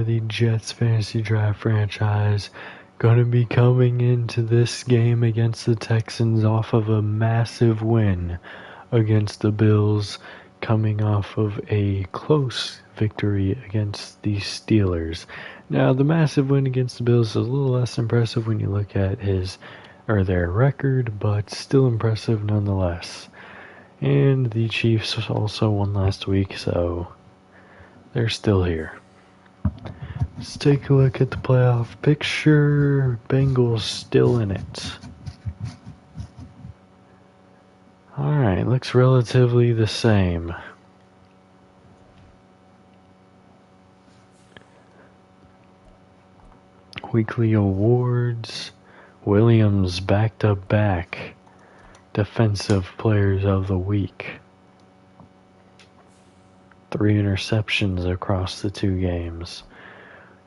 the Jets Fantasy Draft franchise. Gonna be coming into this game against the Texans off of a massive win against the Bills, coming off of a close victory against the Steelers. Now, the massive win against the Bills is a little less impressive when you look at their record, but still impressive nonetheless. And the Chiefs also won last week, so they're still here. Let's take a look at the playoff picture. Bengals still in it. Alright, looks relatively the same. Weekly awards. Williams back-to-back Defensive Players of the Week. 3 interceptions across the 2 games.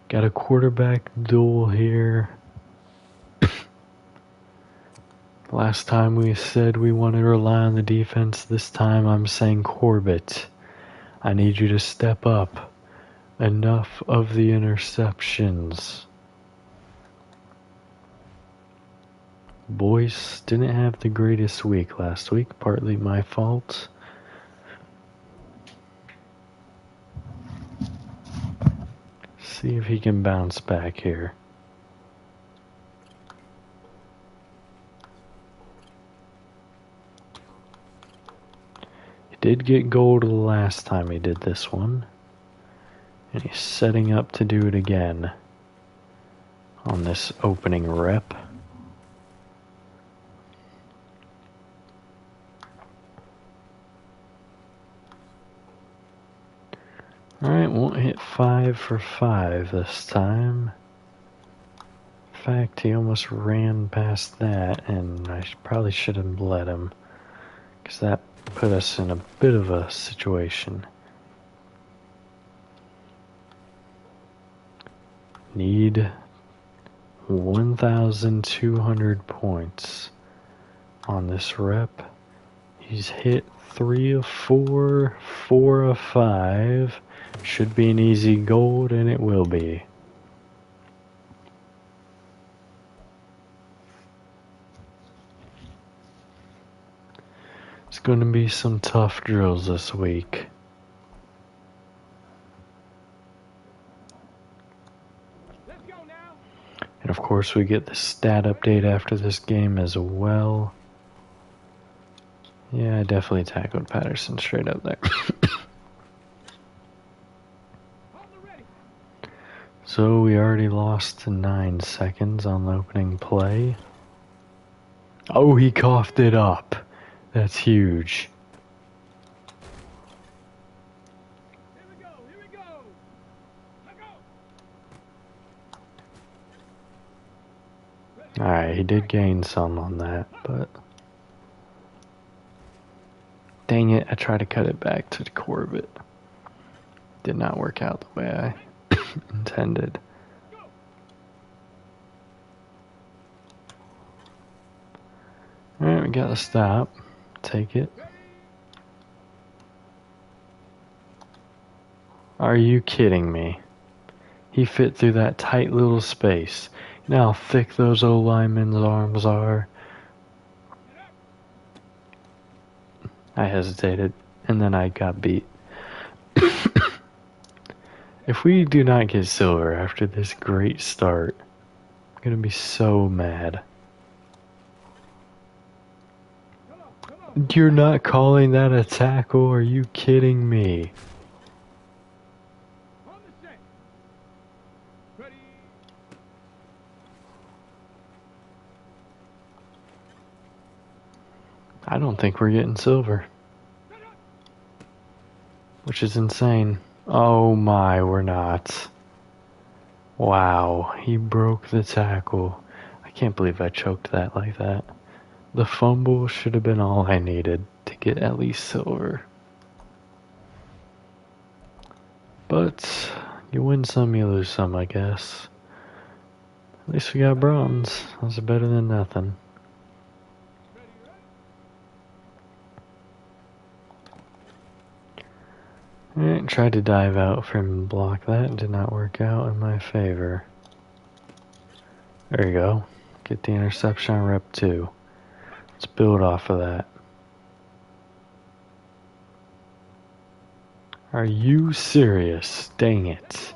Got a quarterback duel here. Last time we said we wanted to rely on the defense. This time I'm saying Corbett, I need you to step up. Enough of the interceptions. Boyce didn't have the greatest week last week, partly my fault. See if he can bounce back here. He did get gold the last time he did this one. And he's setting up to do it again on this opening rep. Alright, won't hit 5 for 5 this time. In fact, he almost ran past that, and I probably should have let him, because that put us in a bit of a situation. Need 1,200 points on this rep. He's hit 3 of 4, 4 of 5. Should be an easy gold, and it will be. It's going to be some tough drills this week. And of course we get the stat update after this game as well. Yeah, I definitely tackled Patterson straight up there. So we already lost 9 seconds on the opening play. Oh, he coughed it up. That's huge. Here we go. Alright, he did gain some on that, but dang it, I tried to cut it back to Corbett. Did not work out the way I intended. Alright, we got to stop. Take it. Are you kidding me? He fit through that tight little space. You know how thick those O-linemen's arms are? I hesitated, and then I got beat. If we do not get silver after this great start, I'm gonna be so mad. You're not calling that a tackle? Are you kidding me? I don't think we're getting silver. Which is insane. Oh my, we're not. Wow, he broke the tackle. I can't believe I choked that like that. The fumble should have been all I needed to get at least silver. But you win some, you lose some, I guess. At least we got bronze. That's better than nothing. Alright, tried to dive out from block that, did not work out in my favor. There you go. Get the interception on rep 2. Let's build off of that. Are you serious? Dang it.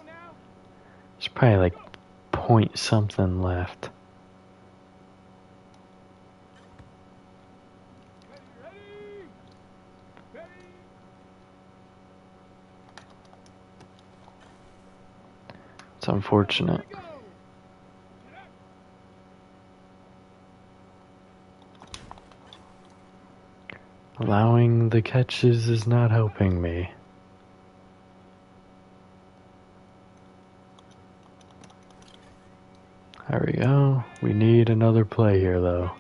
There's probably like point something left. It's unfortunate. Allowing the catches is not helping me. There we go. We need another play here, though.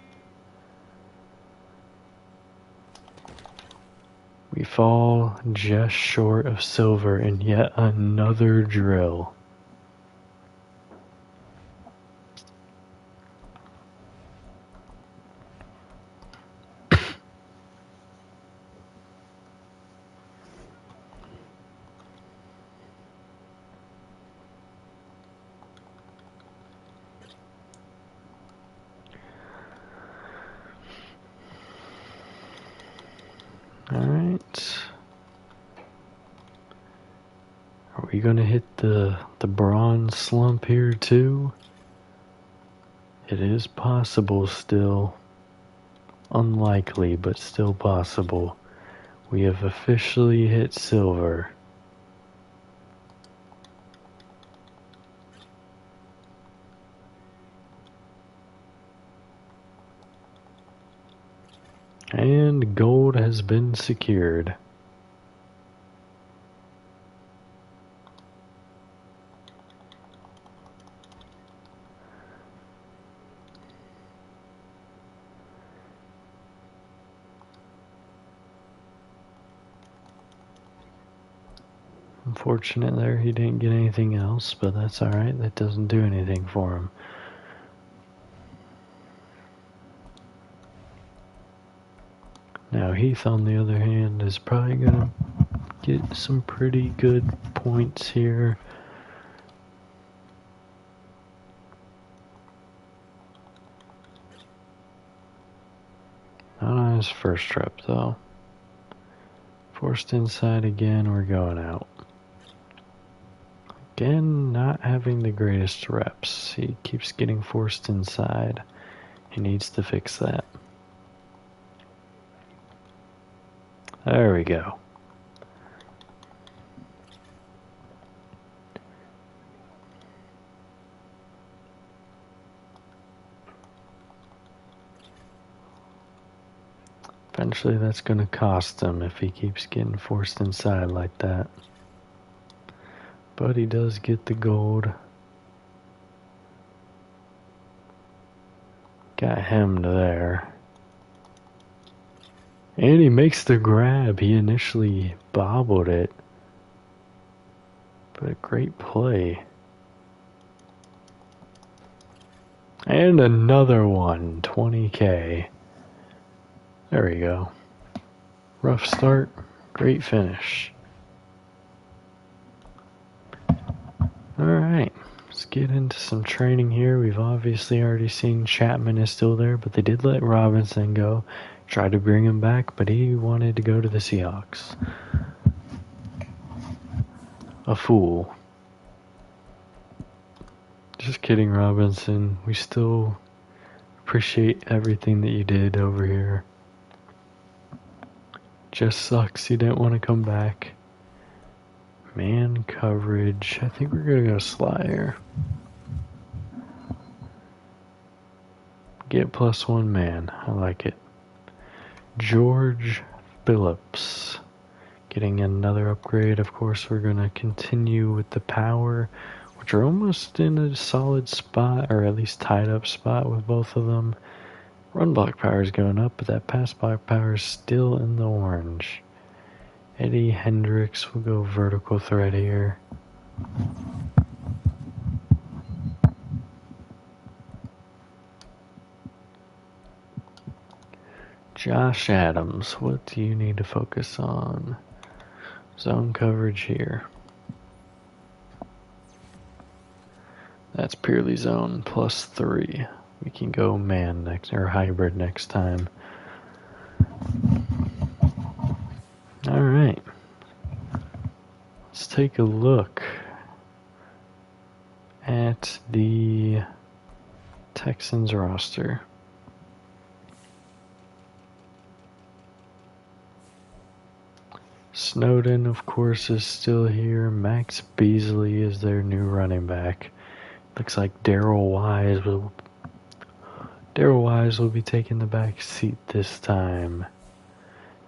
We fall just short of silver in yet another drill. Alright. Are we gonna hit the bronze slump here too? It is possible still. Unlikely, but still possible. We have officially hit silver. And gold has been secured. Unfortunate there, he didn't get anything else, but that's alright. That doesn't do anything for him. Now Heath, on the other hand, is probably gonna get some pretty good points here. Not on his first trip, though. Forced inside again, we're going out. Again, not having the greatest reps. He keeps getting forced inside. He needs to fix that. There we go. Eventually that's going to cost him if he keeps getting forced inside like that. But he does get the gold. Got hemmed there. And he makes the grab. He initially bobbled it. But a great play. And another one. 20K. There we go. Rough start. Great finish. Alright. Let's get into some training here. We've obviously already seen Chapman is still there, but they did let Robinson go. Tried to bring him back, but he wanted to go to the Seahawks. A fool. Just kidding, Robinson. We still appreciate everything that you did over here. Just sucks you didn't want to come back. Man coverage. I think we're going to go Sly here. Get +1 man. I like it. George Phillips. Getting another upgrade. Of course, we're going to continue with the power, which are almost in a solid spot, or at least tied up spot with both of them. Run block power is going up, but that pass block power is still in the orange. Eddie Hendricks will go vertical threat here. Josh Adams, what do you need to focus on? Zone coverage here. That's purely zone +3. We can go man next, or hybrid next time. Alright. Let's take a look at the Texans roster. Snowden, of course, is still here. Max Beasley is their new running back. Looks like Darrell Wise will be taking the back seat this time.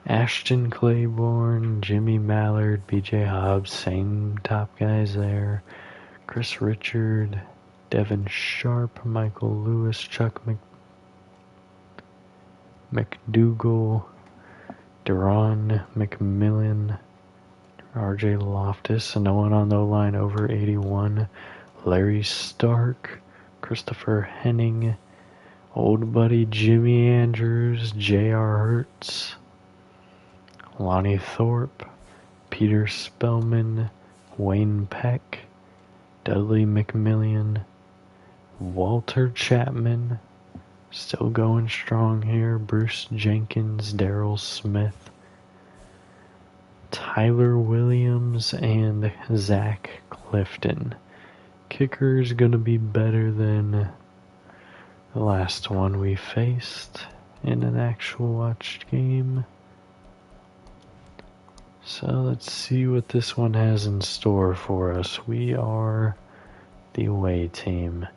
Ashton Claiborne, Jimmy Mallard, BJ Hobbs, same top guys there. Chris Richard, Devin Sharp, Michael Lewis, Chuck McDougal, Deron McMillan, RJ Loftus, and no one on the line over 81. Larry Stark, Christopher Henning, old buddy Jimmy Andrews, J.R. Hertz, Lonnie Thorpe, Peter Spellman, Wayne Peck, Dudley McMillian, Walter Chapman, still going strong here, Bruce Jenkins, Darrell Smith, Tyler Williams, and Zach Clifton. Kicker is going to be better than the last one we faced in an actual watched game. So let's see what this one has in store for us. We are the away team.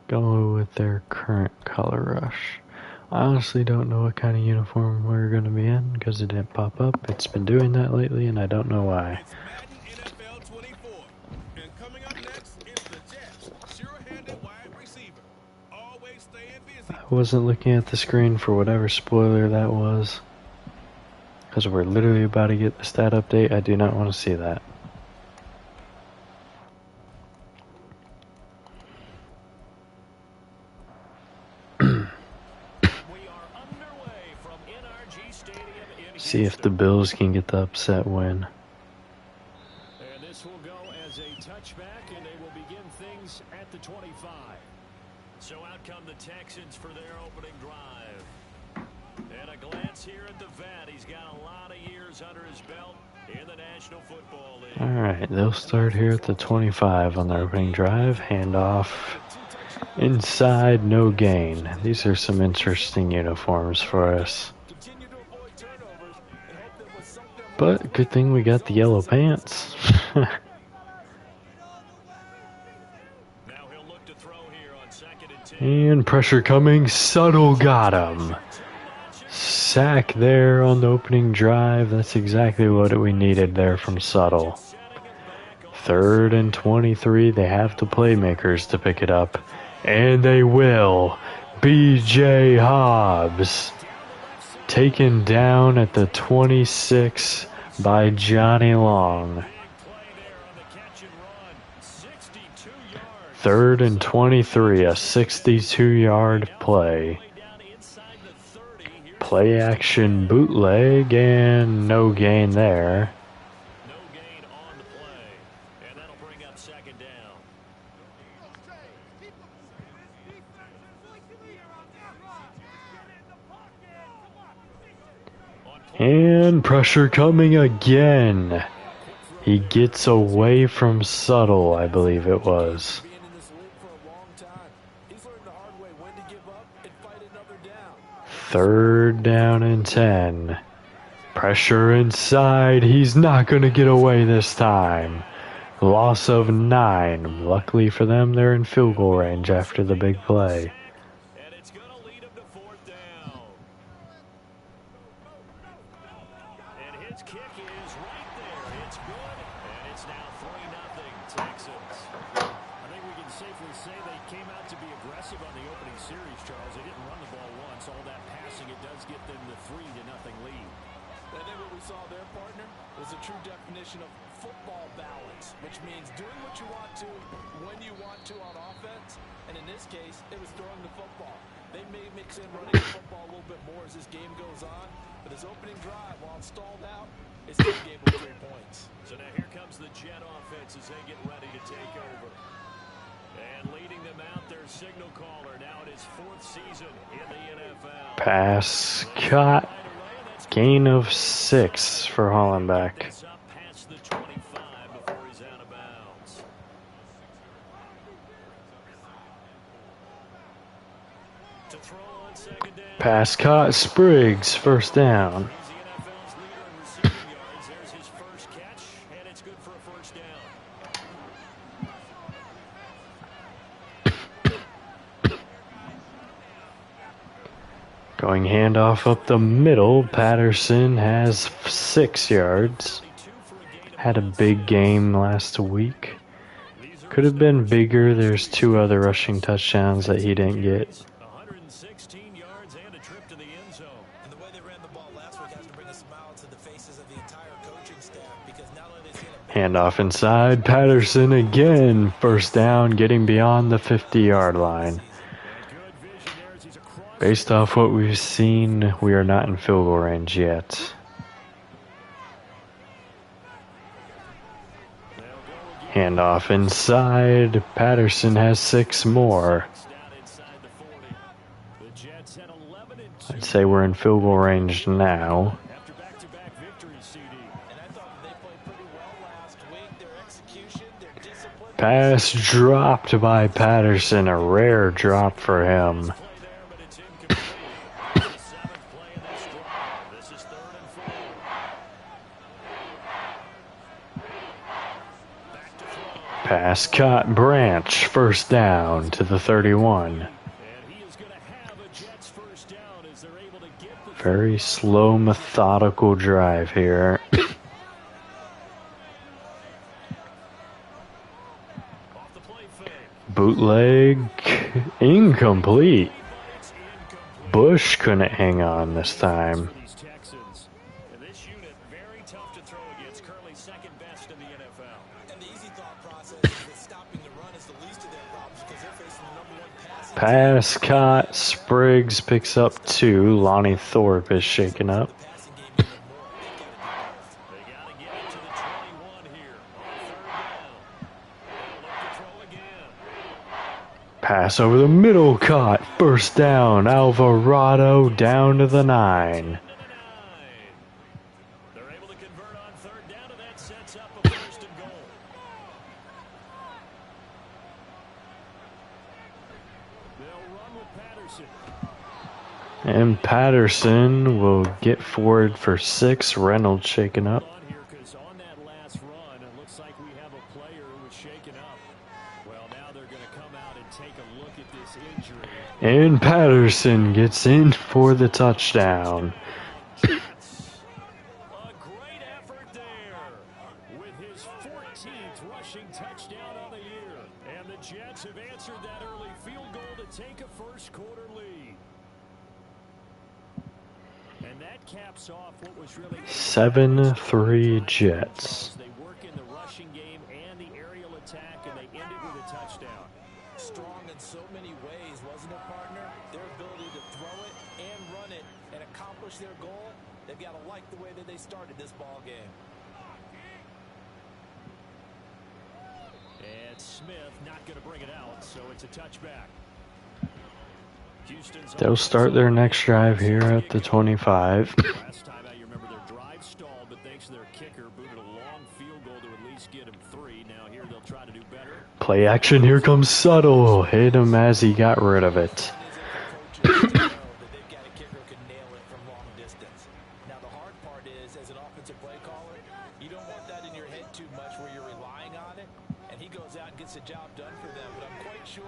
Go with their current color rush. I honestly don't know what kind of uniform we're going to be in because it didn't pop up. It's been doing that lately and I don't know why. It's Madden NFL 24. And coming up next is the Jets. Sure-handed wide receiver. Always staying busy. I wasn't looking at the screen for whatever spoiler that was. Because we're literally about to get the stat update. I do not want to see that. See if the Bills can get the upset win. And this will go as a touchback, and they will begin things at the 25. So out come the Texans for their opening drive. And a glance here at the vet. He's got a lot of years under his belt in the National Football League. Alright, they'll start here at the 25 on their opening drive. Handoff inside, no gain. These are some interesting uniforms for us. But good thing we got the yellow pants. And pressure coming. Subtle got him. Sack there on the opening drive. That's exactly what we needed there from Subtle. 3rd and 23. They have the playmakers to pick it up. And they will. BJ Hobbs. Taken down at the 26 by Johnny Long. 3rd and 23, a 62-yard play. Play action bootleg and no gain there. No gain on the play, and that'll bring up 2nd down. And pressure coming again. He gets away from Subtle, I believe it was. 3rd down and 10. Pressure inside. He's not going to get away this time. Loss of 9. Luckily for them, they're in field goal range after the big play. And it's going to lead him to 4th down. And his kick is right there. It's good. And it's now 3-0 Texans. I think we can safely say they came out to be aggressive on the opening series, Charles. They didn't run the ball once. All that passing, it does get them the 3-0 lead. I think what we saw there, partner, was a true definition of football balance, which means doing what you want to, when you want to on offense, and in this case, it was throwing the football. They may mix in running the football a little bit more as this game goes on, but his opening drive, while it stalled out, it still gave him 3 points. So now here comes the Jet offense as they get ready to take over. And leading them out, their signal caller now in his 4th season in the NFL. Pass caught. Gain of 6 for Hollenbeck. Up past the 25 before he's out of bounds. To throw on 2nd down. Pass caught. Spriggs, first down. He's the NFL's leader in receiving yards. There's his first catch, and it's good for a first down. Going handoff up the middle. Patterson has 6 yards. Had a big game last week. Could have been bigger. There's 2 other rushing touchdowns that he didn't get. 116 yards and a trip to the end zone. And the way they ran the ball last week has to bring a smile to the faces of the entire coaching staff, because not only they seen a Handoff inside. Patterson again. First down, getting beyond the 50-yard line. Based off what we've seen, we are not in field goal range yet. Handoff inside. Patterson has 6 more. I'd say we're in field goal range now. After back-to-back victories, CD. and I thought they played pretty well last week. Their execution, their discipline. Pass dropped by Patterson. A rare drop for him. Play there, but it's incomplete. It's the 7th play in this drive. This is 3rd and 4. Back to throw. Pass caught. Branch. First down to the 31. And he is going to have a Jets first down as they're able to get the Very slow, methodical drive here. off the play fake. Bootleg. Incomplete. It's incomplete. Bush couldn't hang on this time. For these Texans. And this unit, very tough to throw against. Currently 2nd best in the NFL. And the easy thought process is that stopping the run is the least of their problems, because they're facing the #1 passing Pass caught. Spriggs picks up 2. Lonnie Thorpe is shaken up. passing game even more. They got to get it to the 21 here on 3rd down. They'll look to throw again. Pass over the middle caught. First down. Alvarado down to the 9. To the 9. They're able to convert on 3rd down, and that sets up a 1st and goal. They'll run with Patterson. And Patterson will get forward for 6. Reynolds shaken up. On here, 'cause on that last run, it looks like we have a player who was shaken up. Well, now they're going to come out and take a look at this injury. And Patterson gets in for the touchdown. A great effort there with his 14th rushing touchdown on the year. And the Jets have answered that early field goal to take a first-quarter lead. And that caps off what was really 7-3 Jets. They work in the rushing game and the aerial attack, and they end it with a touchdown. Strong in so many ways, wasn't it, partner? Their ability to throw it and run it and accomplish their goal. They've got to like the way that they started this ball game. And Smith not going to bring it out, so it's a touchback. Houston's They'll start their next drive here at the 25. Last time out, you remember their drive stalled, but thanks to their kicker, booted a long field goal to at least get him 3. Now here they'll try to do better. Play action. Here comes Subtle. Hit him as he got rid of it. Coaches know that they've got a kicker who can nail it from long distance. Now the hard part is, as an offensive play caller, you don't want that in your head too much where you're relying on it, and he goes out and gets the job done for them. But I'm quite sure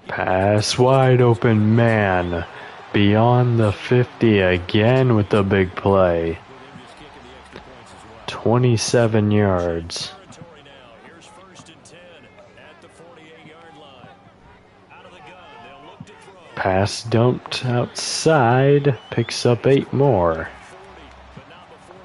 Pass wide open, man. Beyond the 50 again with the big play. With him just kicking the extra points as well. 27 yards. Territory now. Here's 1st and 10 at the 48-yard line. Out of the gun, they'll look to throw. Pass dumped outside. Picks up 8 more. 40, but not before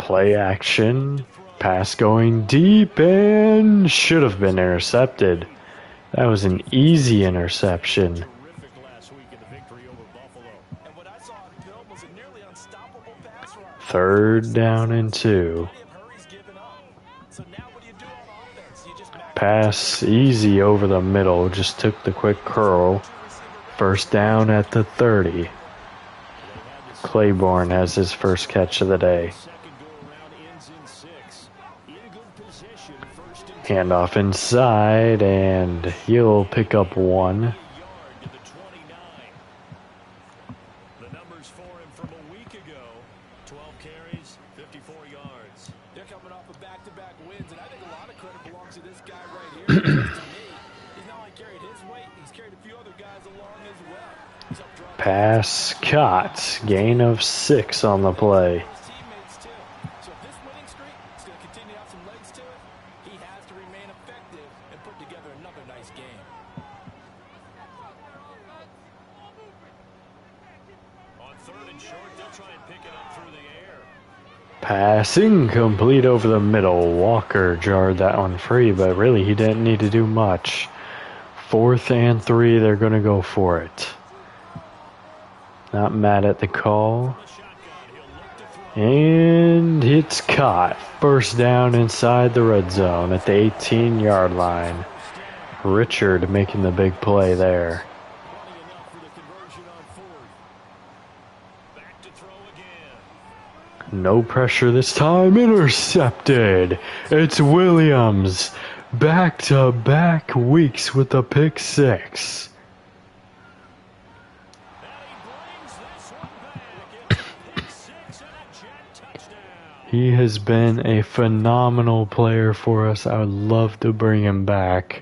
Play action. Pass going deep and should have been intercepted. That was an easy interception. Terrific last week in the victory over Buffalo. And what I saw on film was a nearly unstoppable pass rush. 3rd down and 2. Plenty of hurries given up. So now what do you do on offense? You just match Pass easy over the middle. Just took the quick curl. 1st down at the 30. Claiborne has his first catch of the day. Second go around ends in 6. In good position, 1st and 10. Handoff inside, and he'll pick up 1. Yard to the 29. The numbers for him from a week ago: 12 carries, 54 yards. They're coming off of back-to-back wins, and I think a lot of credit belongs to this guy right here. Because to me, he's not only carried his weight, he's carried a few other guys along as well. He's helped drive Pass caught. Gain of 6 on the play. his teammates too. So if this winning streak is going to continue to have some legs to it, he has to remain effective and put together another nice game. On 3rd and short, they'll try and pick it up through the air. Passing complete over the middle. Walker jarred that one free, but really he didn't need to do much. 4th and 3, they're going to go for it. Not mad at the call. And it's caught. 1st down inside the red zone at the 18-yard line. Richard making the big play there. Money enough for the conversion on 4th. Back to throw again. No pressure this time. Intercepted. It's Williams. Back-to-back weeks with a pick 6. He has been a phenomenal player for us. I would love to bring him back.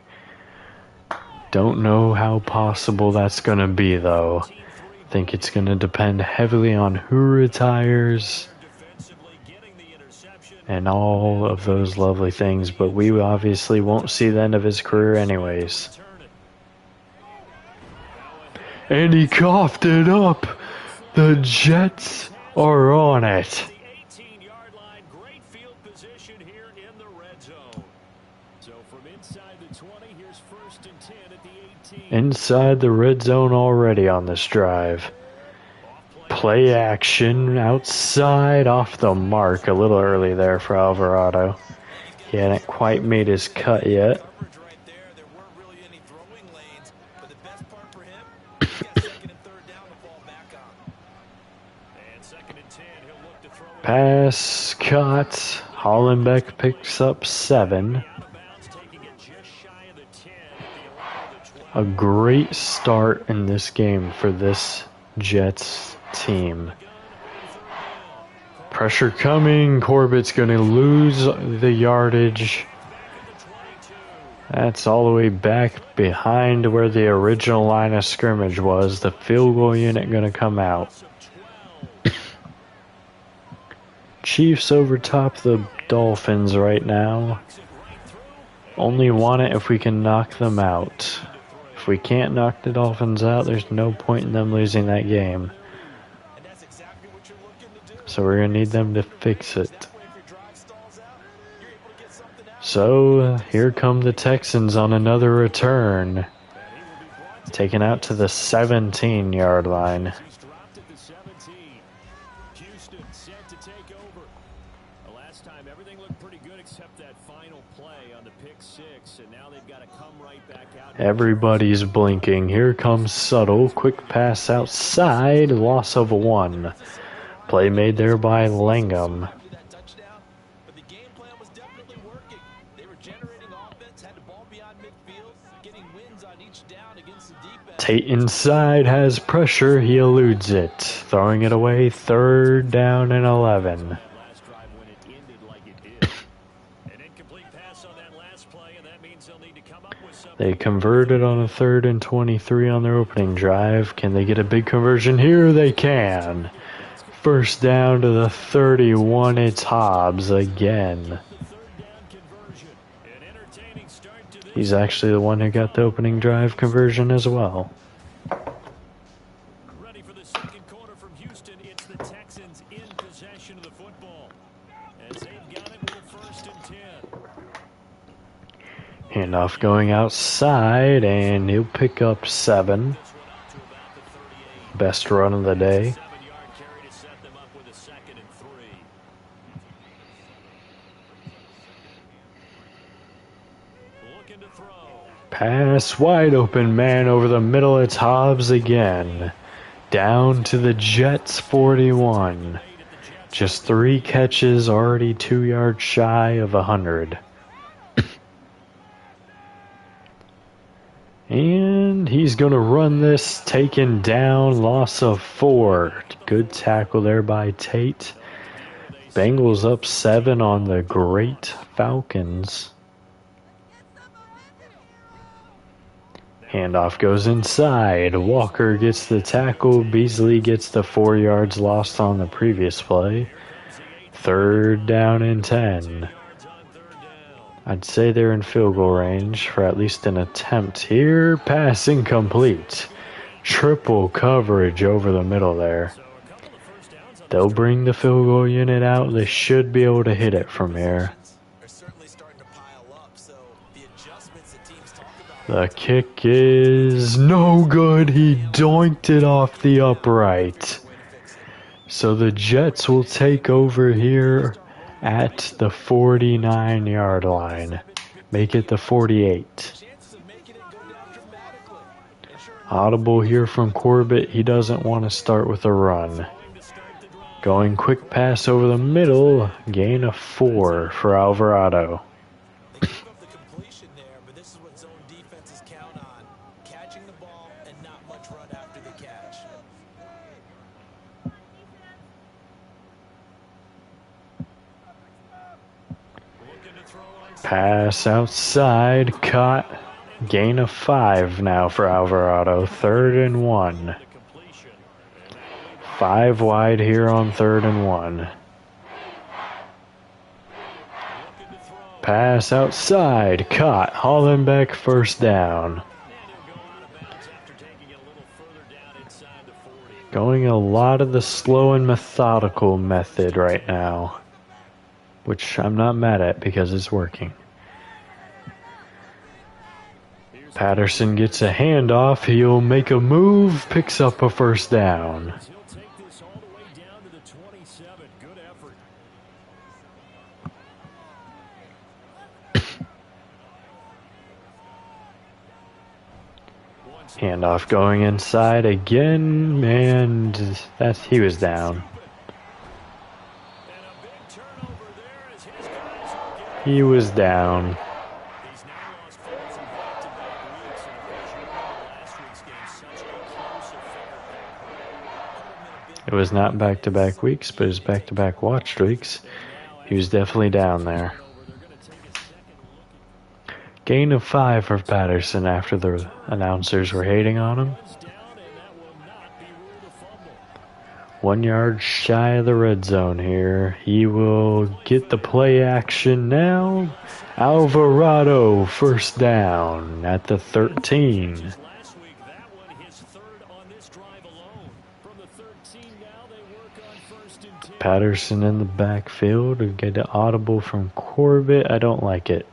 Don't know how possible that's going to be, though. I think it's going to depend heavily on who retires and all of those lovely things, but we obviously won't see the end of his career anyways. And he coughed it up. The Jets are on it. 18-yard line, great field position here in the red zone. So from inside the 20, here's 1st and 10 at the 18. Inside the red zone already on this drive. Play action outside off the mark. A little early there for Alvarado. He hadn't quite made his cut yet. Coverage right there. There weren't really any throwing lanes, but the best part for him, he got 2nd and 3rd down to fall back on. And 2nd and 10, he'll look to throw it Pass caught. Hollenbeck picks up 7. out of bounds, taking it just shy of the 10 at the 11 of the 12. A great start in this game for this Jets team. Pressure coming. Corbett's going to lose the yardage. That's all the way back behind where the original line of scrimmage was. The field goal unit going to come out. Chiefs over top the Dolphins right now. Only want it if we can knock them out. If we can't knock the Dolphins out, there's no point in them losing that game. And that's exactly what you're looking to do. So we're going to need them to fix it. That way, if your drive stalls out, you're able to get something out. So here come the Texans on another return. Taken out to the 17-yard line. He's dropped at the 17. Houston set to take over. The last time everything looked pretty good except that final play on the pick 6, and now they've got to come right back out. Everybody's blinking. Here comes Subtle. Quick pass outside. Loss of 1. Play made there by Langham. That touchdown, but the game plan was definitely working. They were generating offense, had the ball beyond midfield, getting wins on each down against the defense. Tate inside has pressure. He eludes it. Throwing it away. 3rd down and 11. Last drive when it ended like it did. An incomplete pass on that last play, and that means they'll need to come up with something. They converted on a 3rd and 23 on their opening drive. Can they get a big conversion here? They can. 1st down to the 31. It's Hobbs again. Third down conversion. An entertaining start to this. He's actually the one who got the opening drive conversion as well. Ready for the second quarter from Houston. It's the Texans in possession of the football. as they've got it with a 1st and 10. Handoff going outside, and he'll pick up 7. This one out to about the 38. Best run of the day. 7-yard carry to set them up with a 2nd and 3. Looking to throw. Pass wide open, man, over the middle. It's Hobbs again. Down to the Jets 41. Just 3 catches, already 2 yards shy of 100. And he's going to run this, taken down, loss of 4. Good tackle there by Tate. Bengals up 7 on the great Falcons. Handoff goes inside. Walker gets the tackle. Beasley gets the 4 yards lost on the previous play. 3rd down and 10. I'd say they're in field goal range for at least an attempt here. Pass incomplete. Triple coverage over the middle there. They'll bring the field goal unit out. They should be able to hit it from here. The kick is no good. He doinked it off the upright. So the Jets will take over here at the 49-yard line. Make it the 48. Audible here from Corbett. He doesn't want to start with a run. Going quick pass over the middle. Gain of 4 for Alvarado. Pass outside, caught. Gain of 5 now for Alvarado. 3rd and 1. 5 wide here on 3rd and 1. Pass outside, caught. Hollenbeck 1st down. Going a lot of the slow and methodical method right now, which I'm not mad at because it's working. Patterson gets a handoff. He'll make a move, picks up a 1st down. He'll take this all the way down to the 27. Good effort. Handoff going inside again, and he was down. He was down. It was not back-to-back weeks, but it was back-to-back watched weeks. He was definitely down there. Gain of 5 for Patterson after the announcers were hating on him. 1 yard shy of the red zone here. He will get the play action now. Alvarado 1st down at the 13. Patterson in the backfield. We get an audible from Corbett. I don't like it.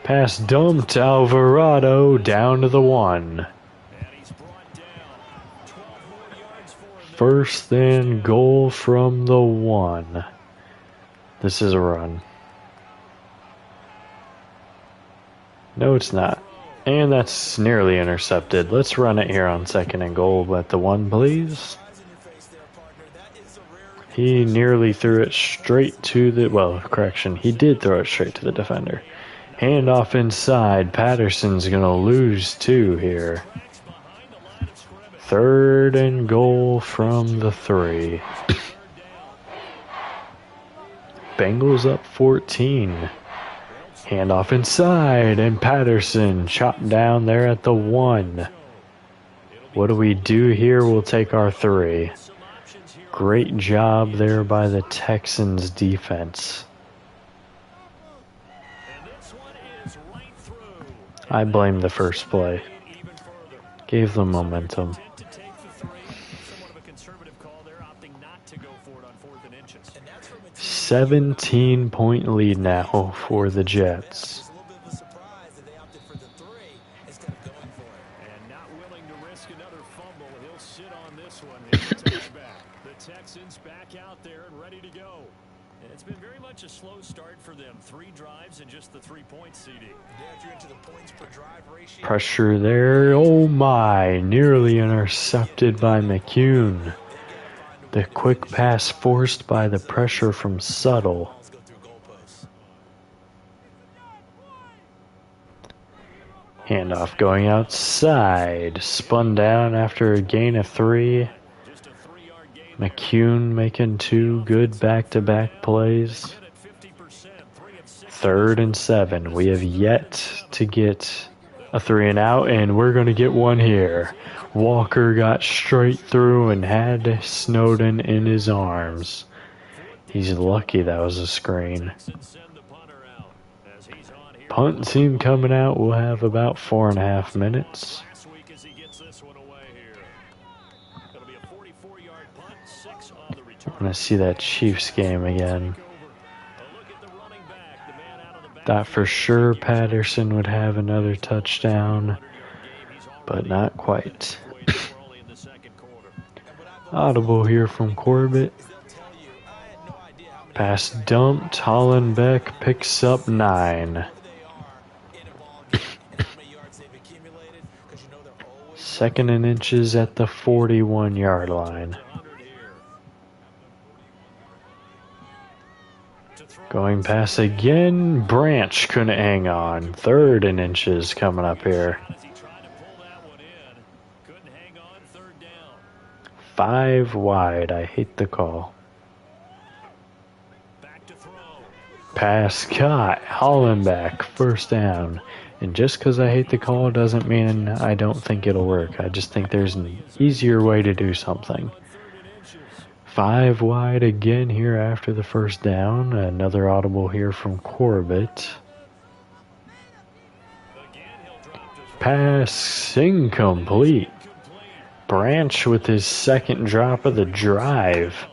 Pass dumped. Alvarado down to the 1. 1st and goal from the 1. This is a run. No, it's not. And that's nearly intercepted. Let's run it here on 2nd and goal at the 1, please. He nearly threw it straight to the, well, correction, he did throw it straight to the defender. Handoff inside. Patterson's going to lose 2 here. 3rd and goal from the 3. Bengals up 14. Handoff inside, and Patterson chopped down there at the 1. What do we do here? We'll take our 3. Great job there by the Texans defense. I blame the first play. Gave them momentum. to go for it on 4th and inches. 17-point lead now for the Jets. It's a little bit of a surprise that they opted for the 3 instead of going for it. And not willing to risk another fumble, he'll sit on this one. Here's the touchback. The Texans back out there and ready to go. And it's been very much a slow start for them. 3 drives and just the 3 points, CD. Yeah, if you're into the points per drive ratio. Pressure there. Oh my, nearly intercepted by McCune. The quick pass forced by the pressure from Suttle. Handoff going outside. Spun down after a gain of 3. McCune making 2 good back-to-back plays. 3rd and 7. We have yet to get a 3 and out, and we're going to get one here. Walker got straight through and had Snowden in his arms. He's lucky that was a screen. Punt team coming out. We'll have about 4.5 minutes. I want to see that Chiefs game again. Thought for sure Patterson would have another touchdown, but not quite. Audible here from Corbett. Pass dumped. Hollenbeck picks up 9. 2nd and inches at the 41-yard line. Going pass again. Branch couldn't hang on. 3rd and inches coming up here. 5 wide. I hate the call. Pass caught. Hollenbeck. 1st down. And just because I hate the call doesn't mean I don't think it'll work. I just think there's an easier way to do something. 5 wide again here after the 1st down. Another audible here from Corbett. Pass incomplete. Branch with his 2nd drop of the drive.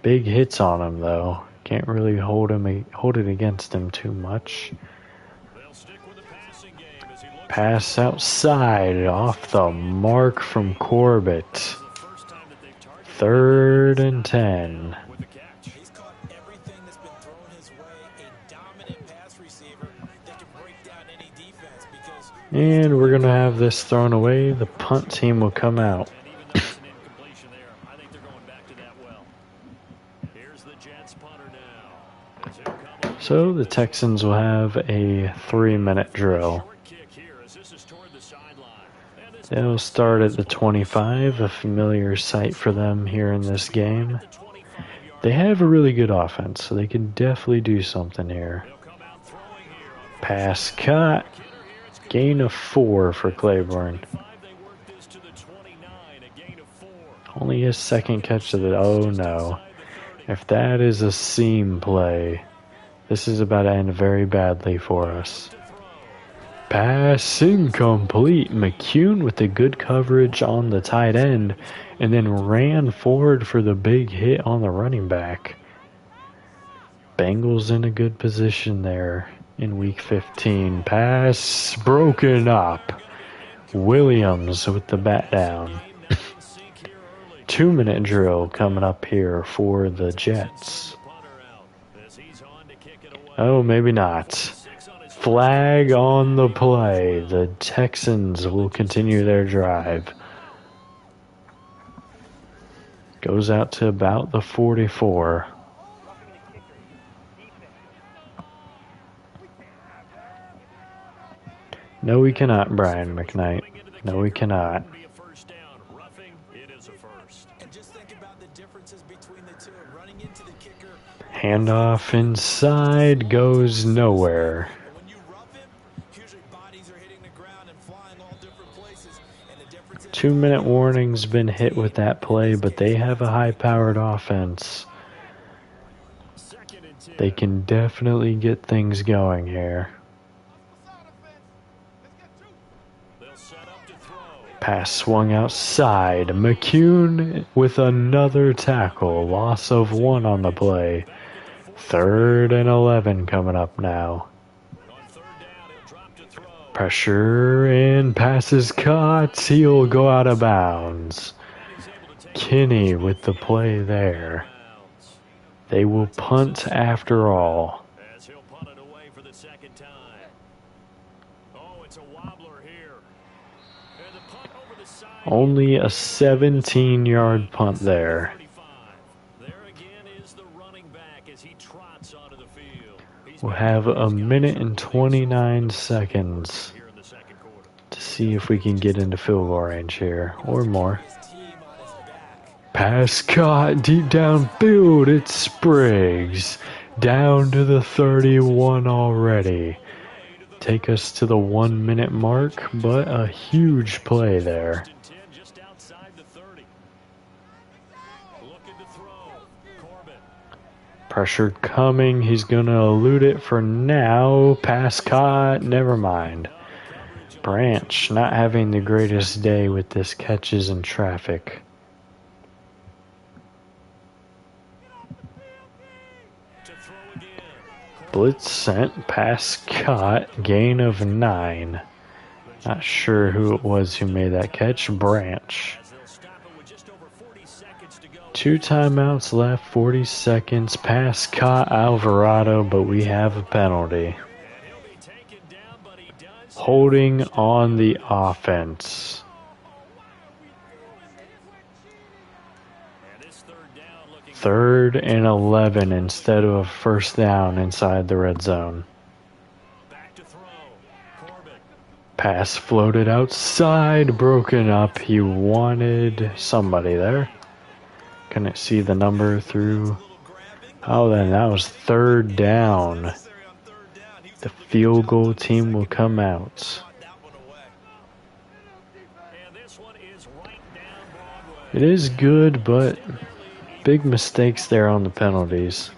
Big hits on him though. Can't really hold it against him too much. Pass outside off the mark from Corbett. 3rd and 10. He's caught everything that's been thrown his way. A dominant pass receiver that can break down any defense because. And we're going to have this thrown away. The punt team will come out. So the Texans will have a 3-minute drill. They'll start at the 25, a familiar sight for them here in this game. They have a really good offense, so they can definitely do something here. Pass cut. Gain of 4 for Claiborne. Only his 2nd catch of the... Oh no. If that is a seam play, this is about to end very badly for us. Pass incomplete. McCune with the good coverage on the tight end and then ran forward for the big hit on the running back. Bengals in a good position there in week 15. Pass broken up. Williams with the bat down. 2-minute drill coming up here for the Jets. Oh, maybe not. Flag on the play. The Texans will continue their drive. Goes out to about the 44. No, we cannot, Brian McKnight. No, we cannot. Handoff inside goes nowhere. 2-minute warning's been hit with that play, but they have a high-powered offense. They can definitely get things going here. Pass swung outside. McCune with another tackle. Loss of 1 on the play. 3rd and 11 coming up now. Pressure and passes caught. He'll go out of bounds. Kinney with the play there. They will punt after all. As he'll punt it away for the second time. Oh, it's a wobbler here. And the punt over the side. Only a 17-yard punt there. There again is the running back as he trots onto the field. We'll have a minute and 29 seconds Here in the second quarter. to see if we can get into field goal range here or more. Pass caught deep downfield. It's Spriggs. Down to the 31 already. Take us to the 1 minute mark, but a huge play there. Just outside the 30. Looking to throw. Corbin. Pressure coming. He's going to elude it for now. Pass caught. Never mind. Branch not having the greatest day with this catches and traffic. Blitz sent, pass caught, gain of 9. Not sure who it was who made that catch. Branch. 2 timeouts left, 40 seconds. Pass caught, Alvarado, but we have a penalty. Holding on the offense. 3rd and 11 instead of a first down inside the red zone. Pass floated outside, broken up. He wanted somebody there. Couldn't see the number through. Oh, then that was 3rd down. The field goal team will come out. It is good, but big mistakes there on the penalties.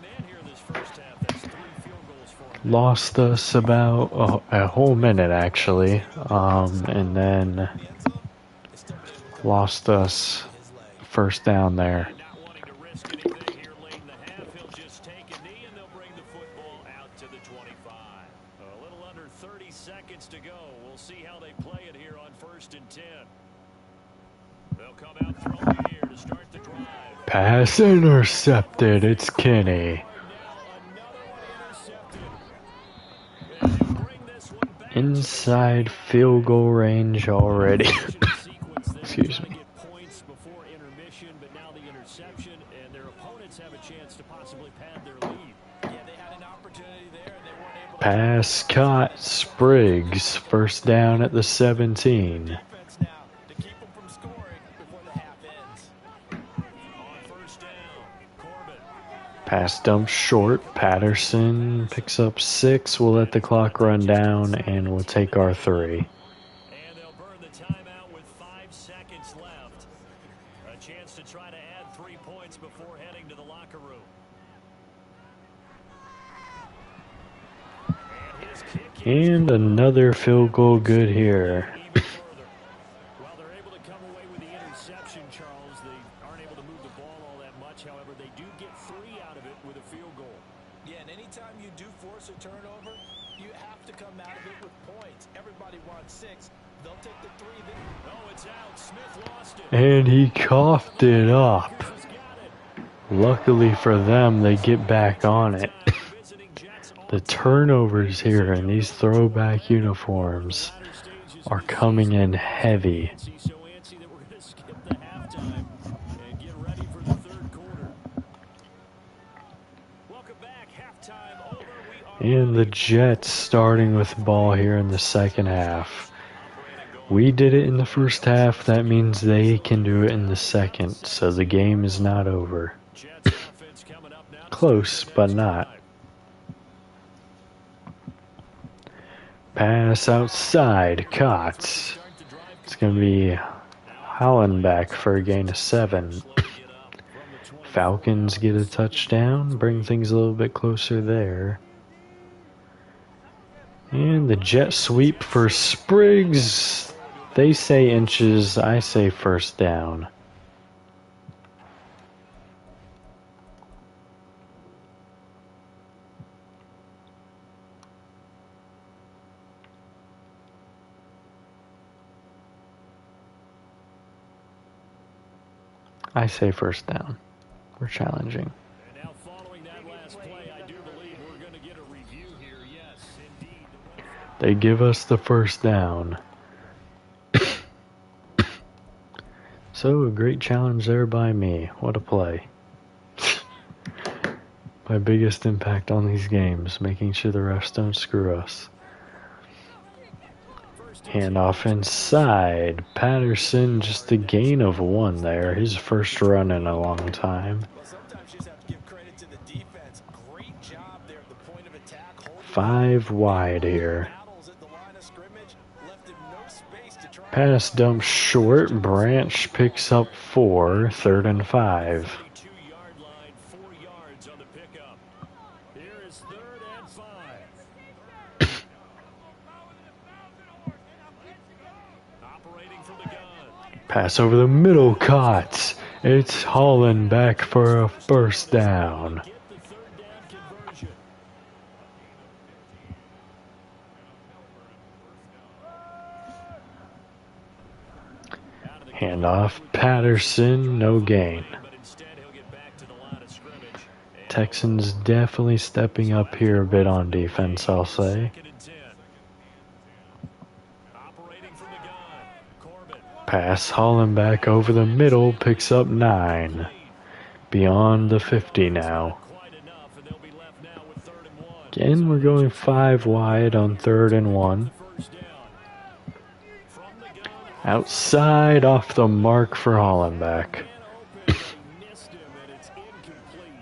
Lost us about a whole minute, actually. And then lost us first down there. A little under 30 seconds to go. We'll see how they play it here on 1st and 10. They'll come out throwing here to start the drive. Pass intercepted. It's Kinney. Inside field goal range already. Excuse me. Pass caught. Spriggs. First down at the 17. Pass dump short. Patterson picks up 6. We'll let the clock run down and we'll take our 3. And they'll burn the timeout with 5 seconds left. A chance to try to add 3 points before heading to the locker room. And another field goal good here. While they're able to come away with the interception, Charles, they aren't able to move the ball all that much. However, they do get 3 out of it with a field goal. Yeah, and anytime you do force a turnover, you have to come out of it with points. Everybody wants 6. They'll take the 3. Then Oh, it's out. Smith lost it. And he coughed it up. Luckily for them, they get back on it. The turnovers here in these throwback uniforms are coming in heavy. And the Jets starting with the ball here in the second half. We did it in the first half. That means they can do it in the second. So the game is not over. Close, but not. Pass outside. Caught. It's going to be Hollenbeck for a gain of 7. Falcons get a touchdown. Bring things a little bit closer there. And the jet sweep for Spriggs. They say inches, I say first down. I say first down. We're challenging. And now following that last play, I do believe we're going to get a review here. Yes, indeed. They give us the first down. So, a great challenge there by me. What a play. My biggest impact on these games, making sure the refs don't screw us. Handoff inside. Patterson, just a gain of 1 there. His first run in a long time. Well, sometimes you just have to give credit to the defense. Great job there at the point of attack. 5 wide here. Battles at the line of scrimmage, left him no space to try. Pass dump short. Branch picks up 4. 3rd and 5. 2-yard line, 4 yards on the pickup. Here is 3rd and 5. Operating from the gun. Pass over the middle, caught. It's Holland back for a first down. Get the 3rd down conversion. Handoff, Patterson, no gain. But instead he'll get back to the line of scrimmage. And Texans definitely stepping up here a bit on defense, I'll say. 2nd and 10. Operating from the gun. Corbin. Pass Holland back over the middle, picks up 9. Beyond the 50 now. Quite enough, and they'll be left now with 3rd and 1. Again, we're going 5 wide on 3rd and 1. First down. From the gun. Outside, off the mark for Holland back. Man open. They missed him, and it's incomplete.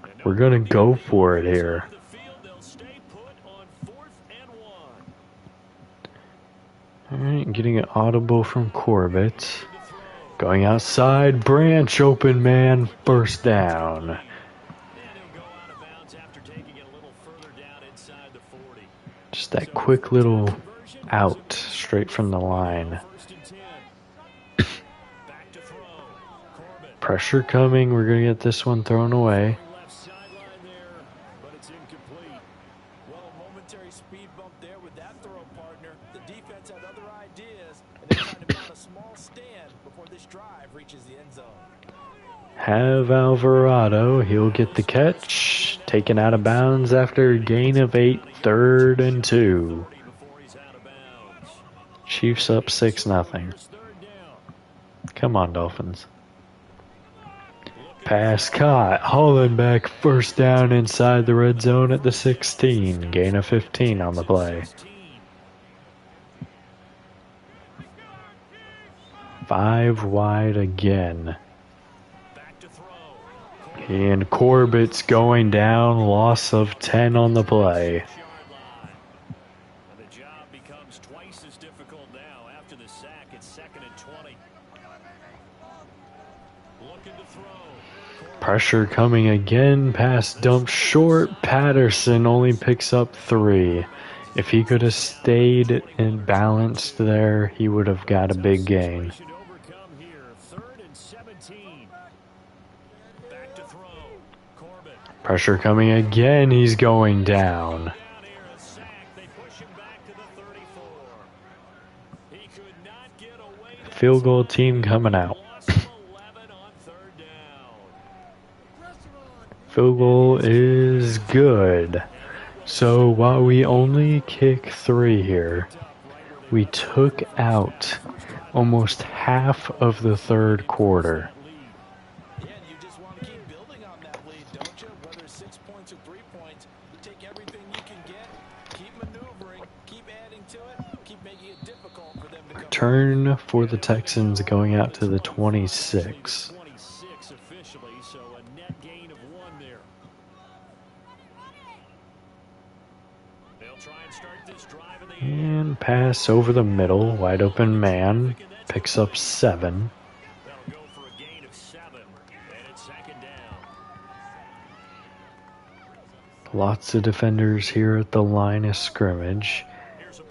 And We're gonna go for it here. the field, they'll stay put on 4th and 1. Alright, getting an audible from Corbett. Going outside, Branch, open man, first down. And he'll go out of bounds after taking it a little further down inside the 40. Just that quick little out straight from the line. 1st and 10. Back to throw. Corbin. Pressure coming, we're gonna get this one thrown away. Left sideline there, but it's incomplete. Well, a momentary speed bump there with that throw, partner. The defense had other ideas, and they're trying to mount a small stand before this drive reaches the end zone. Have Alvarado, he'll get the catch. Taken out of bounds after a gain of 8, 3rd and 2. Before he's out of bounds. Chiefs up 6-0. Here's 3rd down. Come on, Dolphins. Pass caught. Holland back, first down inside the red zone at the 16. Gain of 15 on the play. 5 wide again. Back to throw. And Corbett's going down. Loss of 10 on the play. Yard line. And the job becomes twice as difficult now after the sack. It's 2nd and 20. Looking to throw. Pressure coming again. Pass dump short. Patterson only picks up 3. If he could have stayed and balanced there, he would have got a big gain. Should overcome here. 3rd and 17. Back to throw. Corbin. Pressure coming again. He's going down. Down here, a sack. They push him back to the 34. He could not get away. That Field goal team coming out. loss of 11 on 3rd down. Field goal is good. So while we only kick 3 here, we took out almost half of the 3rd quarter. Yeah, and you just want to keep building on that lead, don't you? Whether it's 6 points or 3 points, you take everything you can get, keep maneuvering, keep adding to it, keep making it difficult for them to come. Return for the Texans going out to the 26. 26 officially, so a net gain of 1 there. They'll try and start this drive in the air. And pass over the middle. Wide open man. Picks up 7. They'll go for a gain of 7, and it's 2nd down. Lots of defenders here at the line of scrimmage.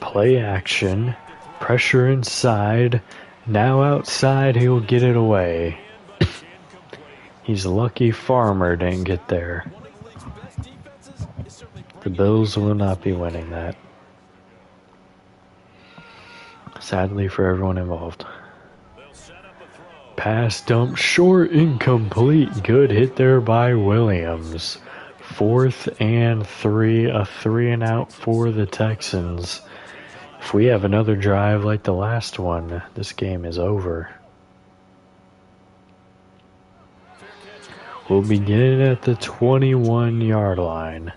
Play action. Pressure inside. Now outside, he'll get it away. He's lucky Farmer didn't get there. The Bills will not be winning that. Sadly for everyone involved. Pass dump short, incomplete. Good hit there by Williams. 4th and 3, a 3-and-out for the Texans. If we have another drive like the last one, this game is over. We'll begin at the 21-yard line.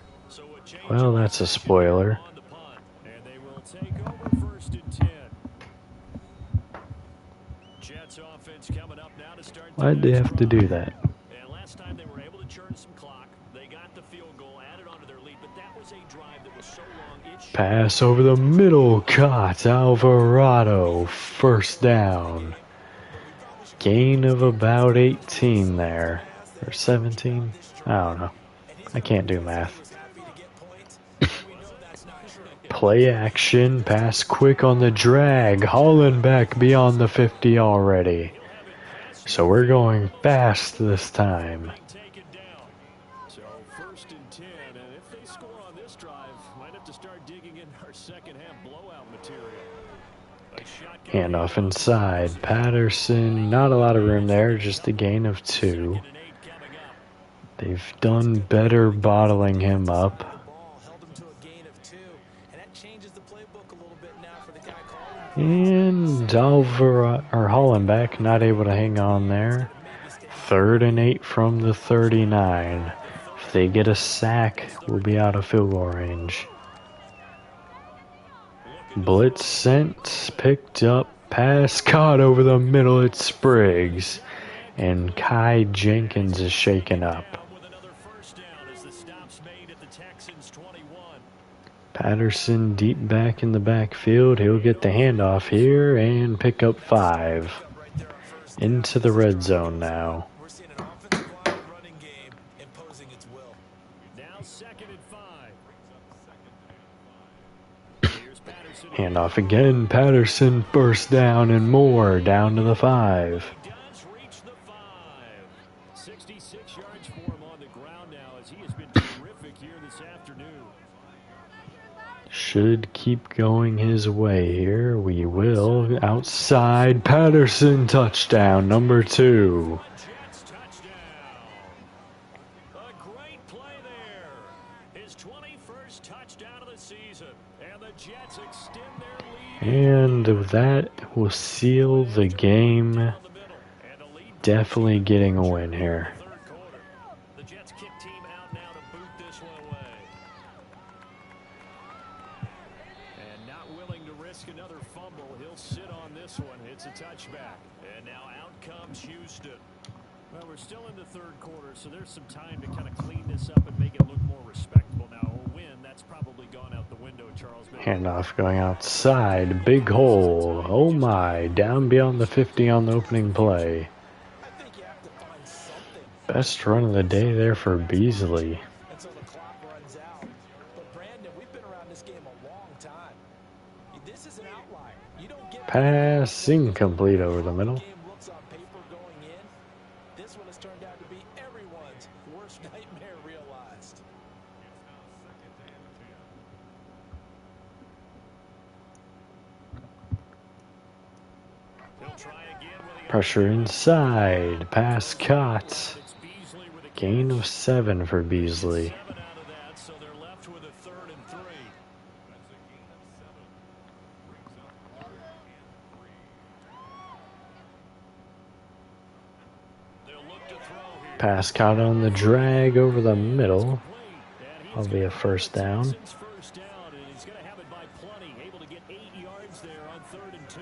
Well, that's a spoiler. Why'd they have to do that? Last time they were able to churn some clock. They got the field goal added onto their lead, but that was a drive that was so long. Pass over the middle, caught Alvarado, 1st down. Gain of about 18 there, or 17. I don't know. I can't do math. Play action, pass quick on the drag. Hollenbeck beyond the 50 already. So we're going fast this time. So 1st and 10, and if they score on this drive, might have to start digging in our second half blowout material. Handoff inside. Patterson, not a lot of room there, just a gain of 2. They've done better bottling him up. And Hollenbeck not able to hang on there. 3rd and 8 from the 39. If they get a sack, we'll be out of field goal range. Blitz sent, picked up, pass caught over the middle. It's Spriggs. And Kai Jenkins is shaken up. Patterson deep back in the backfield. He'll get the handoff here and pick up 5. Into the red zone now. We're seeing an offensive line running game imposing its will. Now 2nd and 5. Handoff again. Patterson, 1st down and more. Down to the 5. He does reach the 5. 66 yards for him on the ground now as he has been terrific here this afternoon. Should keep going his way here. We will. Outside. Patterson, touchdown. Number 2. Jets touchdown. A great play there. His 21st touchdown of the season. And the Jets extend their lead. And that will seal the game. Definitely getting a win here. The Jets kick team out now to boot this one away. And not willing to risk another fumble, he'll sit on this one. It's a touchback. And now out comes Houston. Well, we're still in the 3rd quarter, so there's some time to kind of clean this up and make it look more respectable. Now, a win, that's probably gone out the window, Charles. Handoff going outside. Big hole. Oh my. Down beyond the 50 on the opening play. Best run of the day there for Beasley. Until the clock runs out. But Brandon, we've been around this game a long time. This is an outlier. You don't get Pass incomplete over the middle. game looks on paper going in. This one has turned out to be everyone's worst nightmare realized. He'll try again with the Pressure inside. Pass caught. Gain of 7 for Beasley. 7 out of that, so they're left with a 3rd and 3. They'll look to throw here. Pass caught on the drag over the middle. That'll be a 1st down. First down, and he's going to have it by plenty. Able to get 8 yards there on 3rd and 2.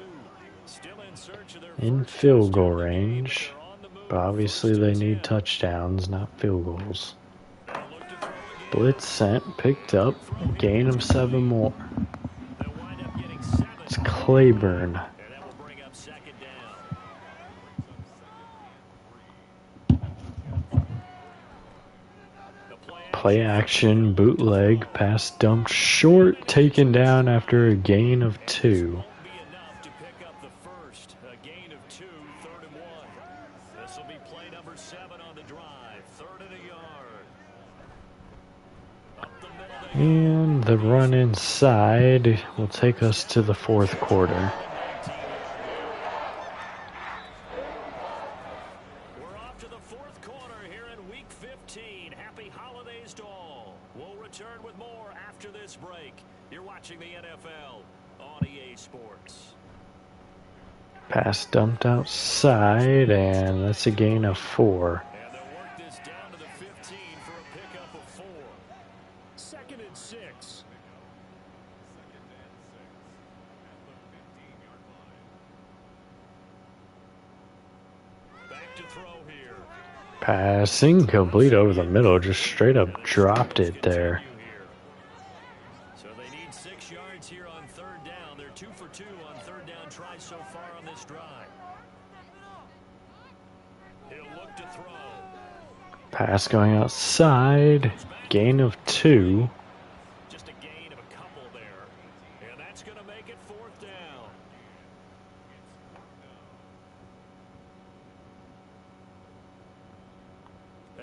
Still in search of their In first field goal touchdown. range. They're on the move. But obviously they need touchdowns, not field goals. They'll look to throw again. Blitz sent, picked up, gain of 7 more. They'll wind up getting 7. It's Claiborne. And that will bring up 2nd down. The Play action, bootleg, pass dumped short, taken down after a gain of 2. And the run inside will take us to the fourth quarter. We're off to the fourth quarter here in Week 15. Happy holidays to all. We'll return with more after this break. You're watching the NFL on EA Sports. Pass dumped outside, and that's a gain of 4. And they'll work this down to the 15 for a pickup of 4. 2nd and 6. Back to throw here. Passing complete over the middle, just straight up dropped it there. So they need 6 yards here on 3rd down. They're 2 for 2 on 3rd down tries so far on this drive. He'll look to throw. Pass going outside, gain of 2. Just a gain of a couple there. And that's going to make it 4th down.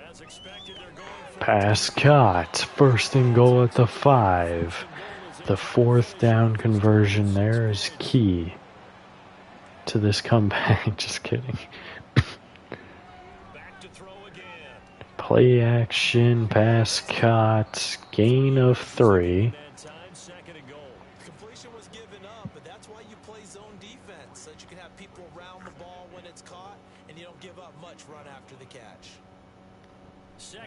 As expected, they're going for Pass caught, 1st and goal at the 5. The 4th down conversion there is key to this comeback. Just kidding. back to throw again. Play action, pass caught, gain of 3. That time, 2nd and goal. Completion was given up, but that's why you play zone defense, so that you can have people around the ball when it's caught, and you don't give up much run after the catch.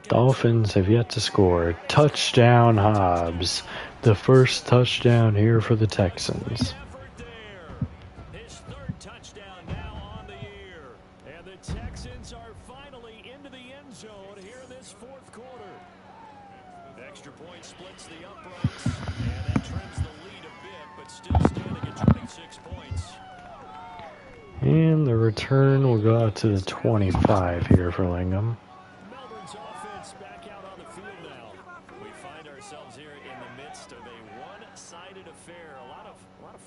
Dolphins have yet to score. Touchdown Hobbs. The first touchdown here for the Texans. His 3rd touchdown now on the year. And the Texans are finally into the end zone here in this 4th quarter. Extra point splits the uprights, and that trims the lead a bit, but still standing at 26 points. And the return will go out to the 25 here for Lingham. Melbourne's offense back out on the field now. We find ourselves here in the midst of a one-sided affair. A lot of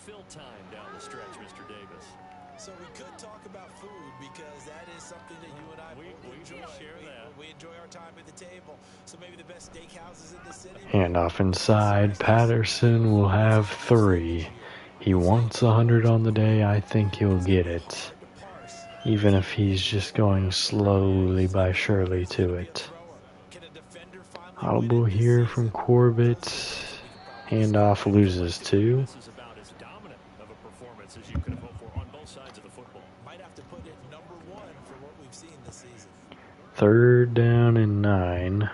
fill time down the stretch, Mr. Davis. So we could talk about food because that is something that you and I We enjoy. share that. We enjoy our time at the table. So maybe the best steakhouses in the city. And off inside, Patterson will have 3. He wants 100 on the day. I think he'll get it, even if he's just going slowly by surely to it. Audible here from Corbett. Handoff loses 2. This is about as dominant of a performance as you could have hoped for on both sides of the football. Might have to put it number 1 for what we've seen this season. 3rd down and 9.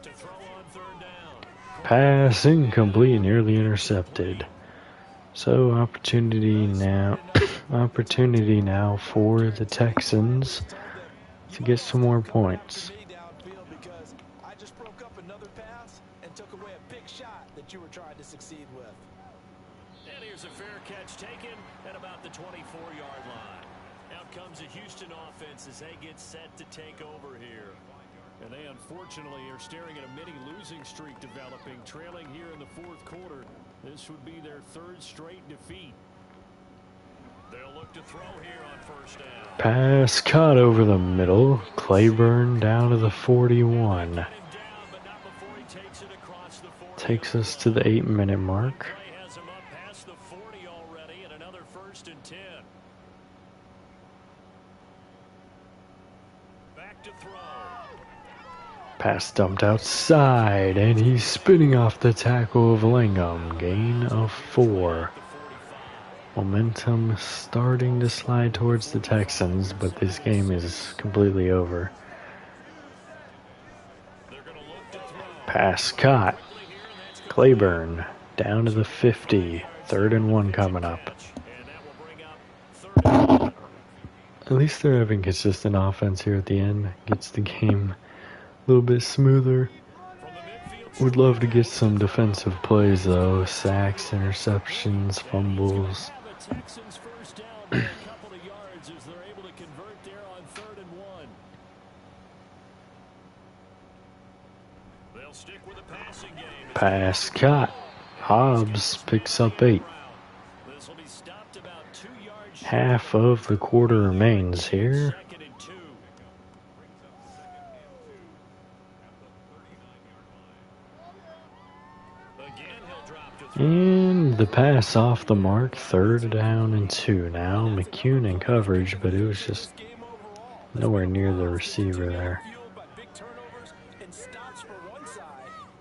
To throw on 3rd down. Pass incomplete, nearly intercepted. So opportunity now for the Texans to get some more points. Downfield because I just broke up another pass and took away a big shot that you were trying to succeed with. And here's a fair catch taken at about the 24-yard line. Out comes a Houston offense as they get set to take over here. And they unfortunately are staring at a mini losing streak developing, trailing here in the 4th quarter. This would be their 3rd straight defeat. They'll look to throw here on 1st down. Pass caught over the middle. Claiborne down to the 41. Get him down, but not before he takes it across the 40. Takes us to the 8-minute mark. Play has him up past the 40 already, and another 1st and 10. Back to throw. Pass dumped outside, and he's spinning off the tackle of Lingham. Gain of 4. Momentum starting to slide towards the Texans, but this game is completely over. Pass caught. Claiborne down to the 50. 3rd and 1 coming up. At least they're having consistent offense here at the end. Gets the game a little bit smoother. Would love to get some defensive plays though. Sacks, interceptions, fumbles. Texans 1st down by a couple of yards as they're able to convert there on 3rd and 1. They'll stick with the passing game. Pass caught. Hobbs picks up 8. This will be stopped about 2 yards. Half of the quarter remains here. 2nd and 2. And the pass off the mark, 3rd down and 2 now. McCune in coverage, but it was just nowhere near the receiver there.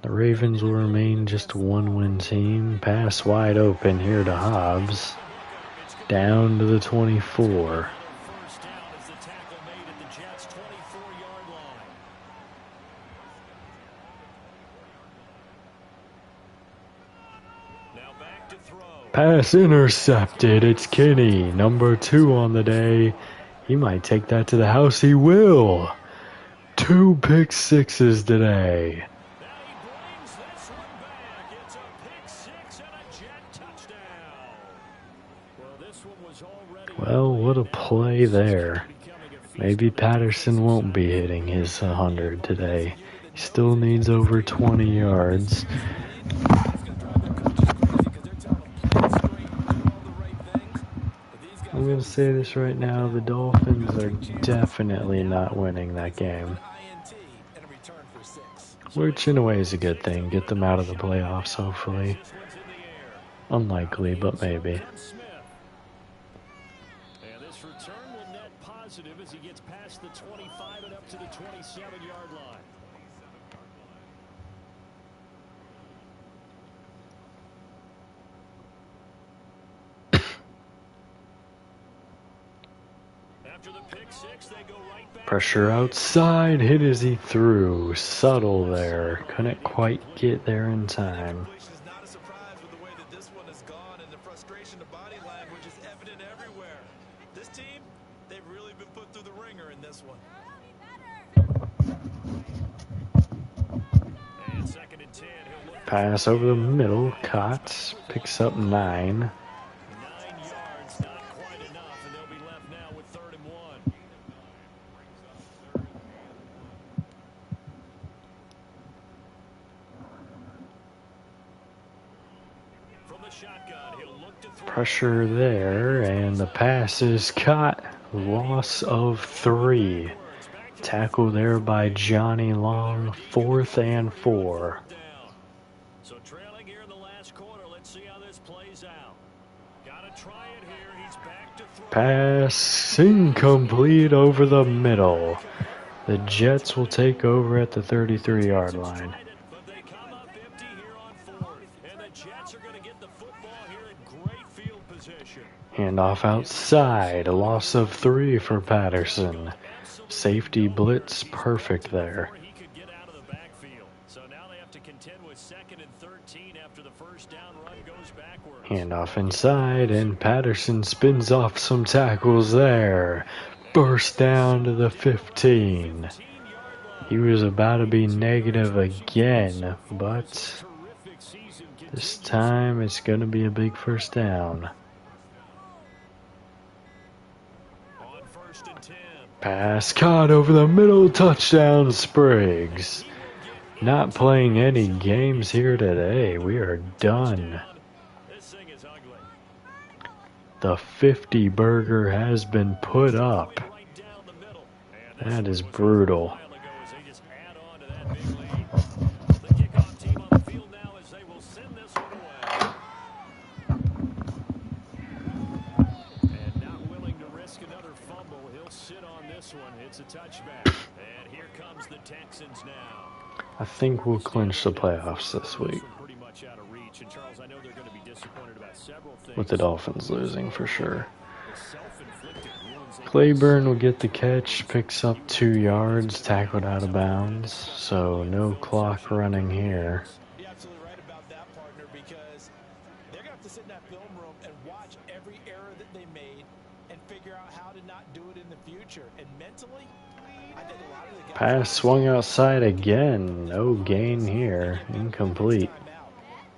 The Ravens will remain just a 1-win team. Pass wide open here to Hobbs. Down to the 24. Pass intercepted. It's Kenny, number 2 on the day. He might take that to the house. He will. 2 pick sixes today. Well, what a play there. Maybe Patterson won't be hitting his 100 today. He still needs over 20 yards. I'm going to say this right now, the Dolphins are definitely not winning that game. Which in a way is a good thing. Get them out of the playoffs, hopefully. Unlikely, but maybe. And this return will net positive as he gets past the 25 and up to the 27-yard line. Pressure outside, hit as he threw. Subtle there. Couldn't quite get there in time. Not a surprise with the way that this one has gone, and the frustration of body language is evident everywhere. This team, they've really been put through the ringer in this one. And 2nd and 10. Pass over the middle. Cotts picks up 9. 9 yards, not quite enough, and they'll be left now with 3rd and 1. From the shotgun, he'll look to throw. Pressure there, and the pass is caught. Loss of 3. Tackle there by Johnny Long. 4th and 4. So trailing here in the last quarter. Let's see how this plays out. Gotta try it here. He's back to throw. Pass incomplete over the middle. The Jets will take over at the 33-yard line. But they come up empty here on 4th. And the Jets are going to get the football here in great field position. Handoff outside. A loss of 3 for Patterson. Safety blitz perfect there. He could get out of the backfield. So now they have to contend with 2nd and 13 after the first down run goes backwards. Handoff inside, and Patterson spins off some tackles there. Burst down to the 15. He was about to be negative again, but this time it's going to be a big first down. On 1st and 10. Pass caught over the middle, touchdown Spriggs. Not playing any games here today. We are done. This thing is ugly. The 50 burger has been put up. Right down the middle. And That is brutal. a while ago as they just add on to that big lead. The kickoff team on the field now as they will send this one away. And not willing to risk another fumble. He'll sit on this one. It's a touchback. And here comes the Texans now. I think we'll clinch the playoffs this week, Pretty much out of reach. And Charles, I know they're going to be disappointed about several things. with the Dolphins losing for sure. The self-inflicted wounds they Claiborne will get the catch, picks up 2 yards, tackled out of bounds, so no clock running here. You're absolutely right about that, partner, because they're going to have to sit in that film room and watch every error that they made and figure out how to not do it in the future. And mentally, I think a lot of the guys... Pass swung outside again, no gain here, incomplete.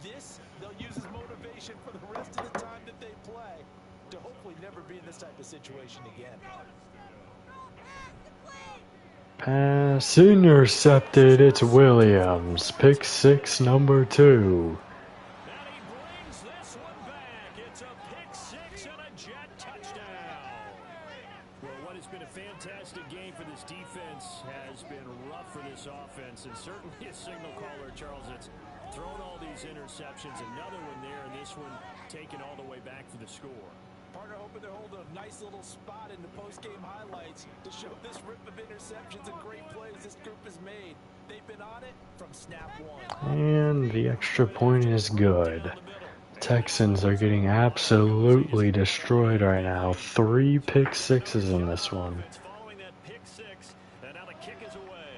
This, they'll use as motivation for the rest of the time that they play to hopefully never be in this type of situation again. Pass intercepted, it's Williams, pick 6, number 2. And he brings this one back. It's a pick 6 and a Jet touchdown. Well, what has been a fantastic game for this defense has been rough for this offense, and certainly a signal caller, Charles. It's Throwing all these interceptions, another one there, and this one taken all the way back for the score. Partner hoping they're holding a nice little spot in the post-game highlights to show this rip of interceptions and great plays this group has made. They've been on it from snap one. And the extra point is good. Texans are getting absolutely destroyed right now. 3 pick sixes in this one. Following that pick six, and now the kick is away.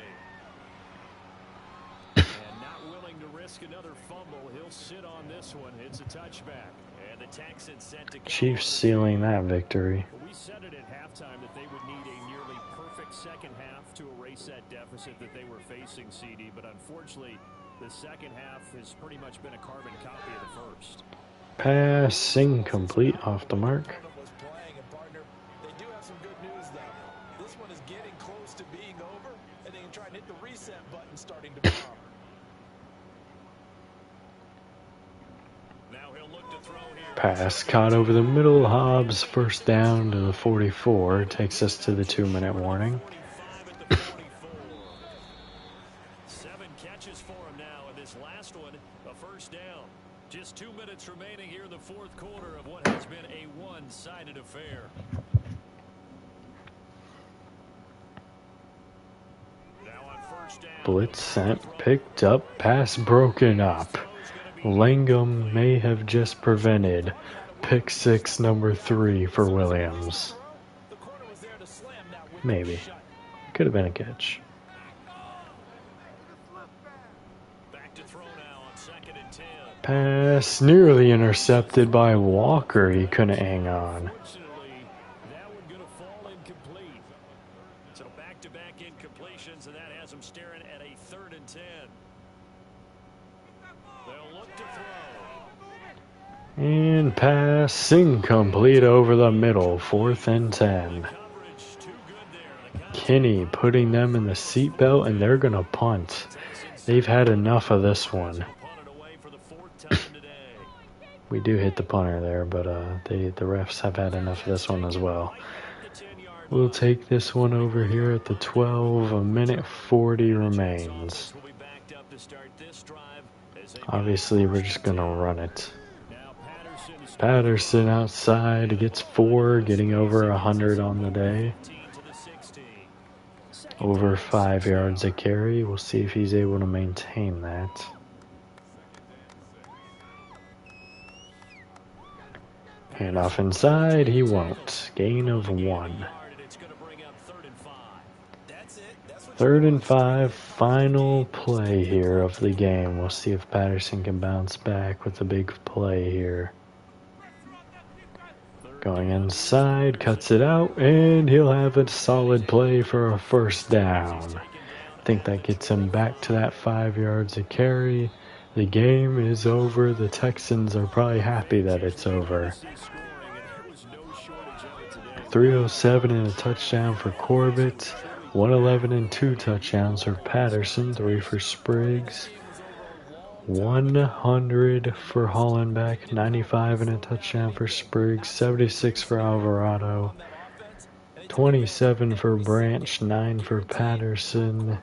And not willing to risk another fumble, he'll sit on this one. It's a touchback. And the Texans set to Chiefs sealing that victory. We said it at halftime that they would need a nearly perfect second half to erase that deficit that they were facing, CD, but unfortunately the second half has pretty much been a carbon copy of the first. Pass incomplete, off the mark. They do have some good news though. This one is getting close to being over, and they can try and hit the reset button starting to bomb. Now he'll look to throw here. Pass caught over the middle. Hobbs first down to the 44. Takes us to the 2-minute warning. 25 at the 44. 7 catches for him now, and this last one a first down. Just 2 minutes remaining here in the fourth quarter of what has been a one-sided affair. Now on first down. Blitz sent, picked up, pass broken up. Langham may have just prevented pick six number 3 for Williams. The corner was there to slam that window Maybe. shut. Could have been a catch. Back to throw now on 2nd and 10. Pass nearly intercepted by Walker. He couldn't hang on. Unfortunately, that one going to fall incomplete. So back-to-back incompletions, and that has them staring at a 3rd and 10. They'll look to throw. And pass incomplete over the middle. 4th and 10. Coverage too good there. The Kinney putting them in the seatbelt, and they're going to punt. They've had enough of this one. punted away for the 4th time today. We do hit the punter there, but the refs have had enough of this one as well. The 10-yard We'll take this one over here at the 12. A minute 40 remains. will be backed up to start this drive as they Obviously, we're just going to run it. now Patterson outside gets 4, getting over 100 on the day. 15 to the 16. Over 5 yards a carry. We'll see if he's able to maintain that. Hand off inside, he won't. Gain of 1. And it's going to bring up 3rd and 5. That's it. That's what 3rd and 5, final play here of the game. We'll see if Patterson can bounce back with a big play here. Going inside, cuts it out, and he'll have a solid play for a first down. I think that gets him back to that 5 yards a carry. The game is over. The Texans are probably happy that it's over. 307 and a touchdown for Corbett. 111 and 2 touchdowns for Patterson. 3 for Spriggs. 100 for Hollenbeck. 95 and a touchdown for Spriggs. 76 for Alvarado. 27 for Branch. 9 for Patterson.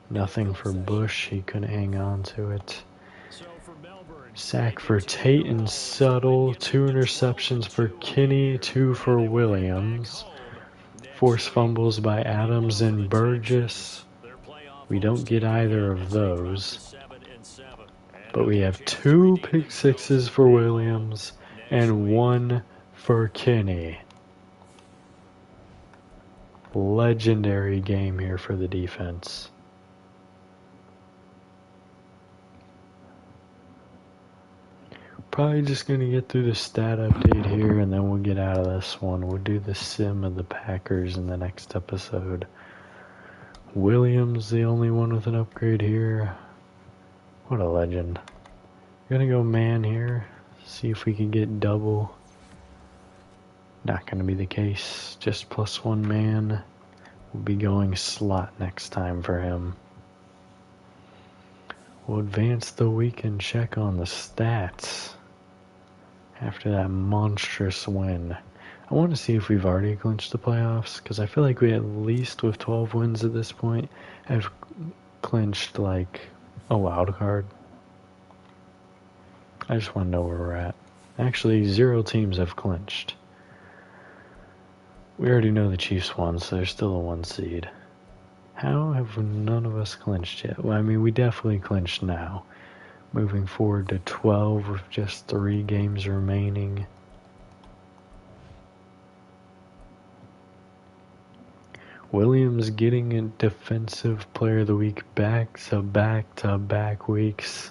Nothing for Bush. He couldn't hang on to it. So for Melbourne, Sack for Tate and Suttle. 2 interceptions for Kinney. 2 for Williams. Forced fumbles by Adams and Burgess. their playoff We don't get either of those. 7 and 7. But we have 2 pick sixes for Williams and 1 for Kinney. Legendary game here for the defense. Probably just going to get through the stat update here, and then we'll get out of this one. We'll do the sim of the Packers in the next episode. Williams, the only one with an upgrade here. What a legend. We're going to go man here. See if we can get double. Not going to be the case. Just +1 man. We'll be going slot next time for him. We'll advance the week and check on the stats after that monstrous win. I want to see if we've already clinched the playoffs, because I feel like we, at least with 12 wins at this point, have clinched like a wild card. I just want to know where we're at. Actually, 0 teams have clinched. We already know the Chiefs won, so they're still a 1 seed. How have none of us clinched yet? Well, I mean, we definitely clinched now. Moving forward to 12 with just 3 games remaining. Williams getting a Defensive Player of the Week back-to-back-to-back weeks.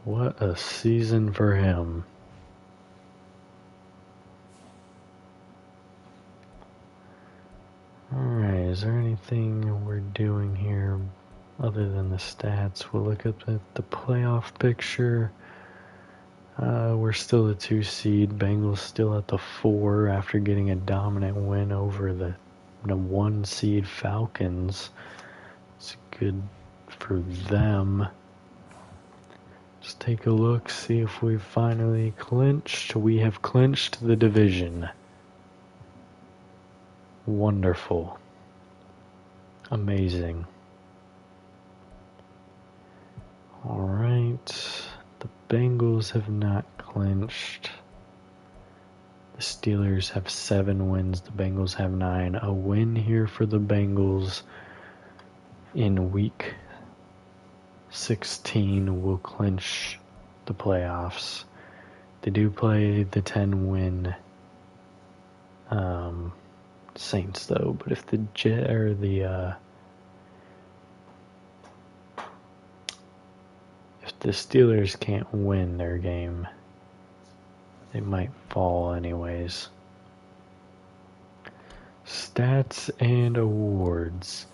What a season for him. Alright, is there anything we're doing here other than the stats? We'll look at the playoff picture. We're still the 2 seed. Bengals still at the 4 after getting a dominant win over the 1 seed Falcons. It's good for them. Let's take a look, see if we've finally clinched. We have clinched the division. Wonderful. Amazing. Alright. The Bengals have not clinched. The Steelers have 7 wins. The Bengals have 9. A win here for the Bengals in week 16 will clinch the playoffs. They do play the 10-win Saints though, but if the if the Steelers can't win their game, they might fall anyways. Stats and awards.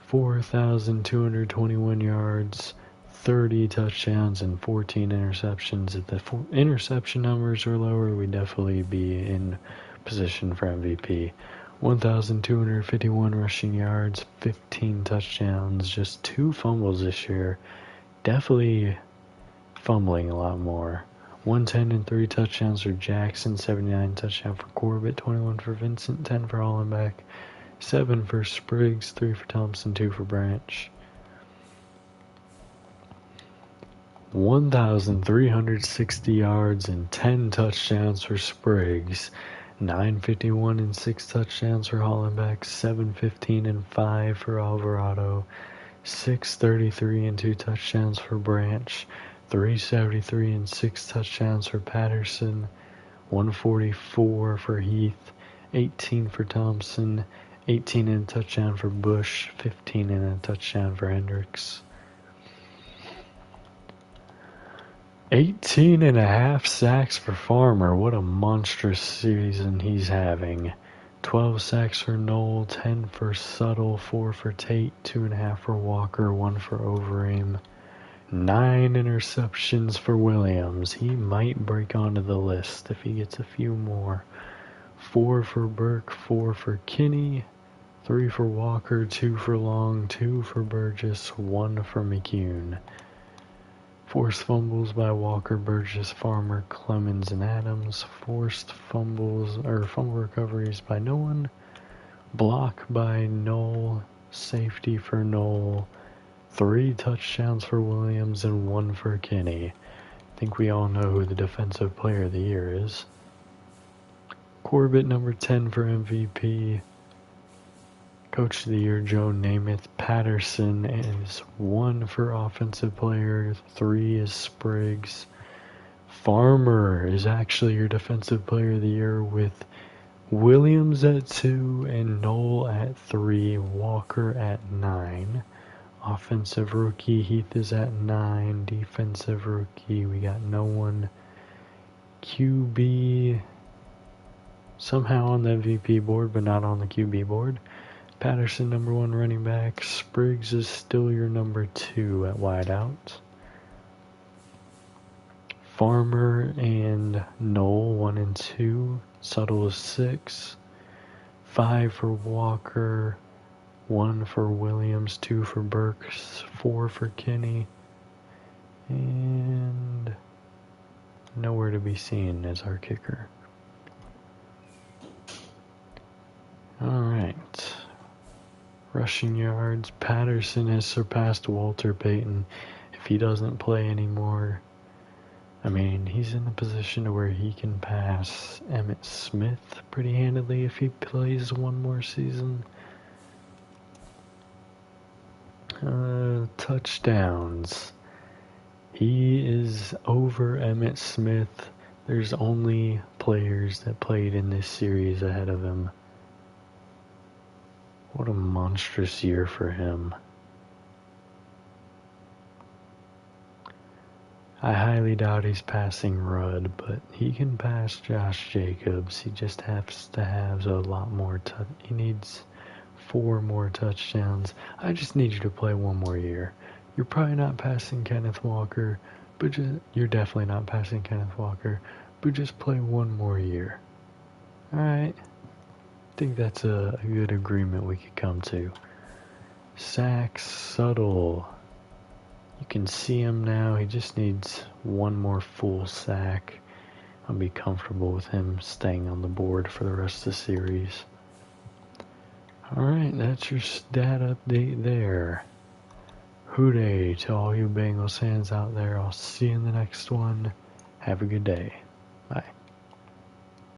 4,221 yards, 30 touchdowns, and 14 interceptions. If the interception numbers are lower, we'd definitely be in position for MVP. 1,251 rushing yards, 15 touchdowns, just 2 fumbles this year. Definitely fumbling a lot more. 110 and 3 touchdowns for Jackson, 79 touchdown for Corbett, 21 for Vincent, 10 for Hollenbeck, 7 for Spriggs, 3 for Thompson, 2 for Branch. 1,360 yards and 10 touchdowns for Spriggs. 951 and 6 touchdowns for Hollenbeck, 715 and 5 for Alvarado, 633 and 2 touchdowns for Branch, 373 and 6 touchdowns for Patterson, 144 for Heath, 18 for Thompson, 18 and a touchdown for Bush, 15 and a touchdown for Hendricks. 18 and a half sacks for Farmer. What a monstrous season he's having. 12 sacks for Knoll, 10 for Suttle, 4 for Tate, 2.5 for Walker, 1 for Overeem. 9 interceptions for Williams. He might break onto the list if he gets a few more. 4 for Burke, 4 for Kinney, 3 for Walker, 2 for Long, 2 for Burgess, 1 for McCune. Forced fumbles by Walker, Burgess, Farmer, Clemens, and Adams. Forced fumbles or fumble recoveries by no one. Block by Knoll. Safety for Knoll. 3 touchdowns for Williams and 1 for Kinney. I think we all know who the Defensive Player of the Year is. Corbett, number 10 for MVP. Coach of the Year, Joe Namath. Patterson is 1 for Offensive Player. 3 is Spriggs. Farmer is actually your Defensive Player of the Year with Williams at 2 and Knoll at 3. Walker at 9. Offensive Rookie, Heath is at 9. Defensive Rookie, we got no one. QB, somehow on the MVP board, but not on the QB board. Patterson, number 1 running back. Spriggs is still your number 2 at wideout. Farmer and Knoll, 1 and 2. Suttle is 6. 5 for Walker. 1 for Williams. 2 for Burke. 4 for Kinney. And nowhere to be seen as our kicker. Alright. Rushing yards. Patterson has surpassed Walter Payton. If he doesn't play anymore, I mean, he's in a position to where he can pass Emmitt Smith pretty handily if he plays one more season. Touchdowns. He is over Emmitt Smith. There's only players that played in this series ahead of him. What a monstrous year for him. I highly doubt he's passing Rudd, but he can pass Josh Jacobs. He just has to have a lot more he needs 4 more touchdowns. I just need you to play one more year. You're probably not passing Kenneth Walker, but you're definitely not passing Kenneth Walker, but just play one more year. Alright. I think that's a good agreement we could come to. Sacks, Subtle. You can see him now. He just needs one more full sack. I'll be comfortable with him staying on the board for the rest of the series. Alright, that's your stat update there. Hooday to all you Bengals fans out there. I'll see you in the next one. Have a good day. Bye.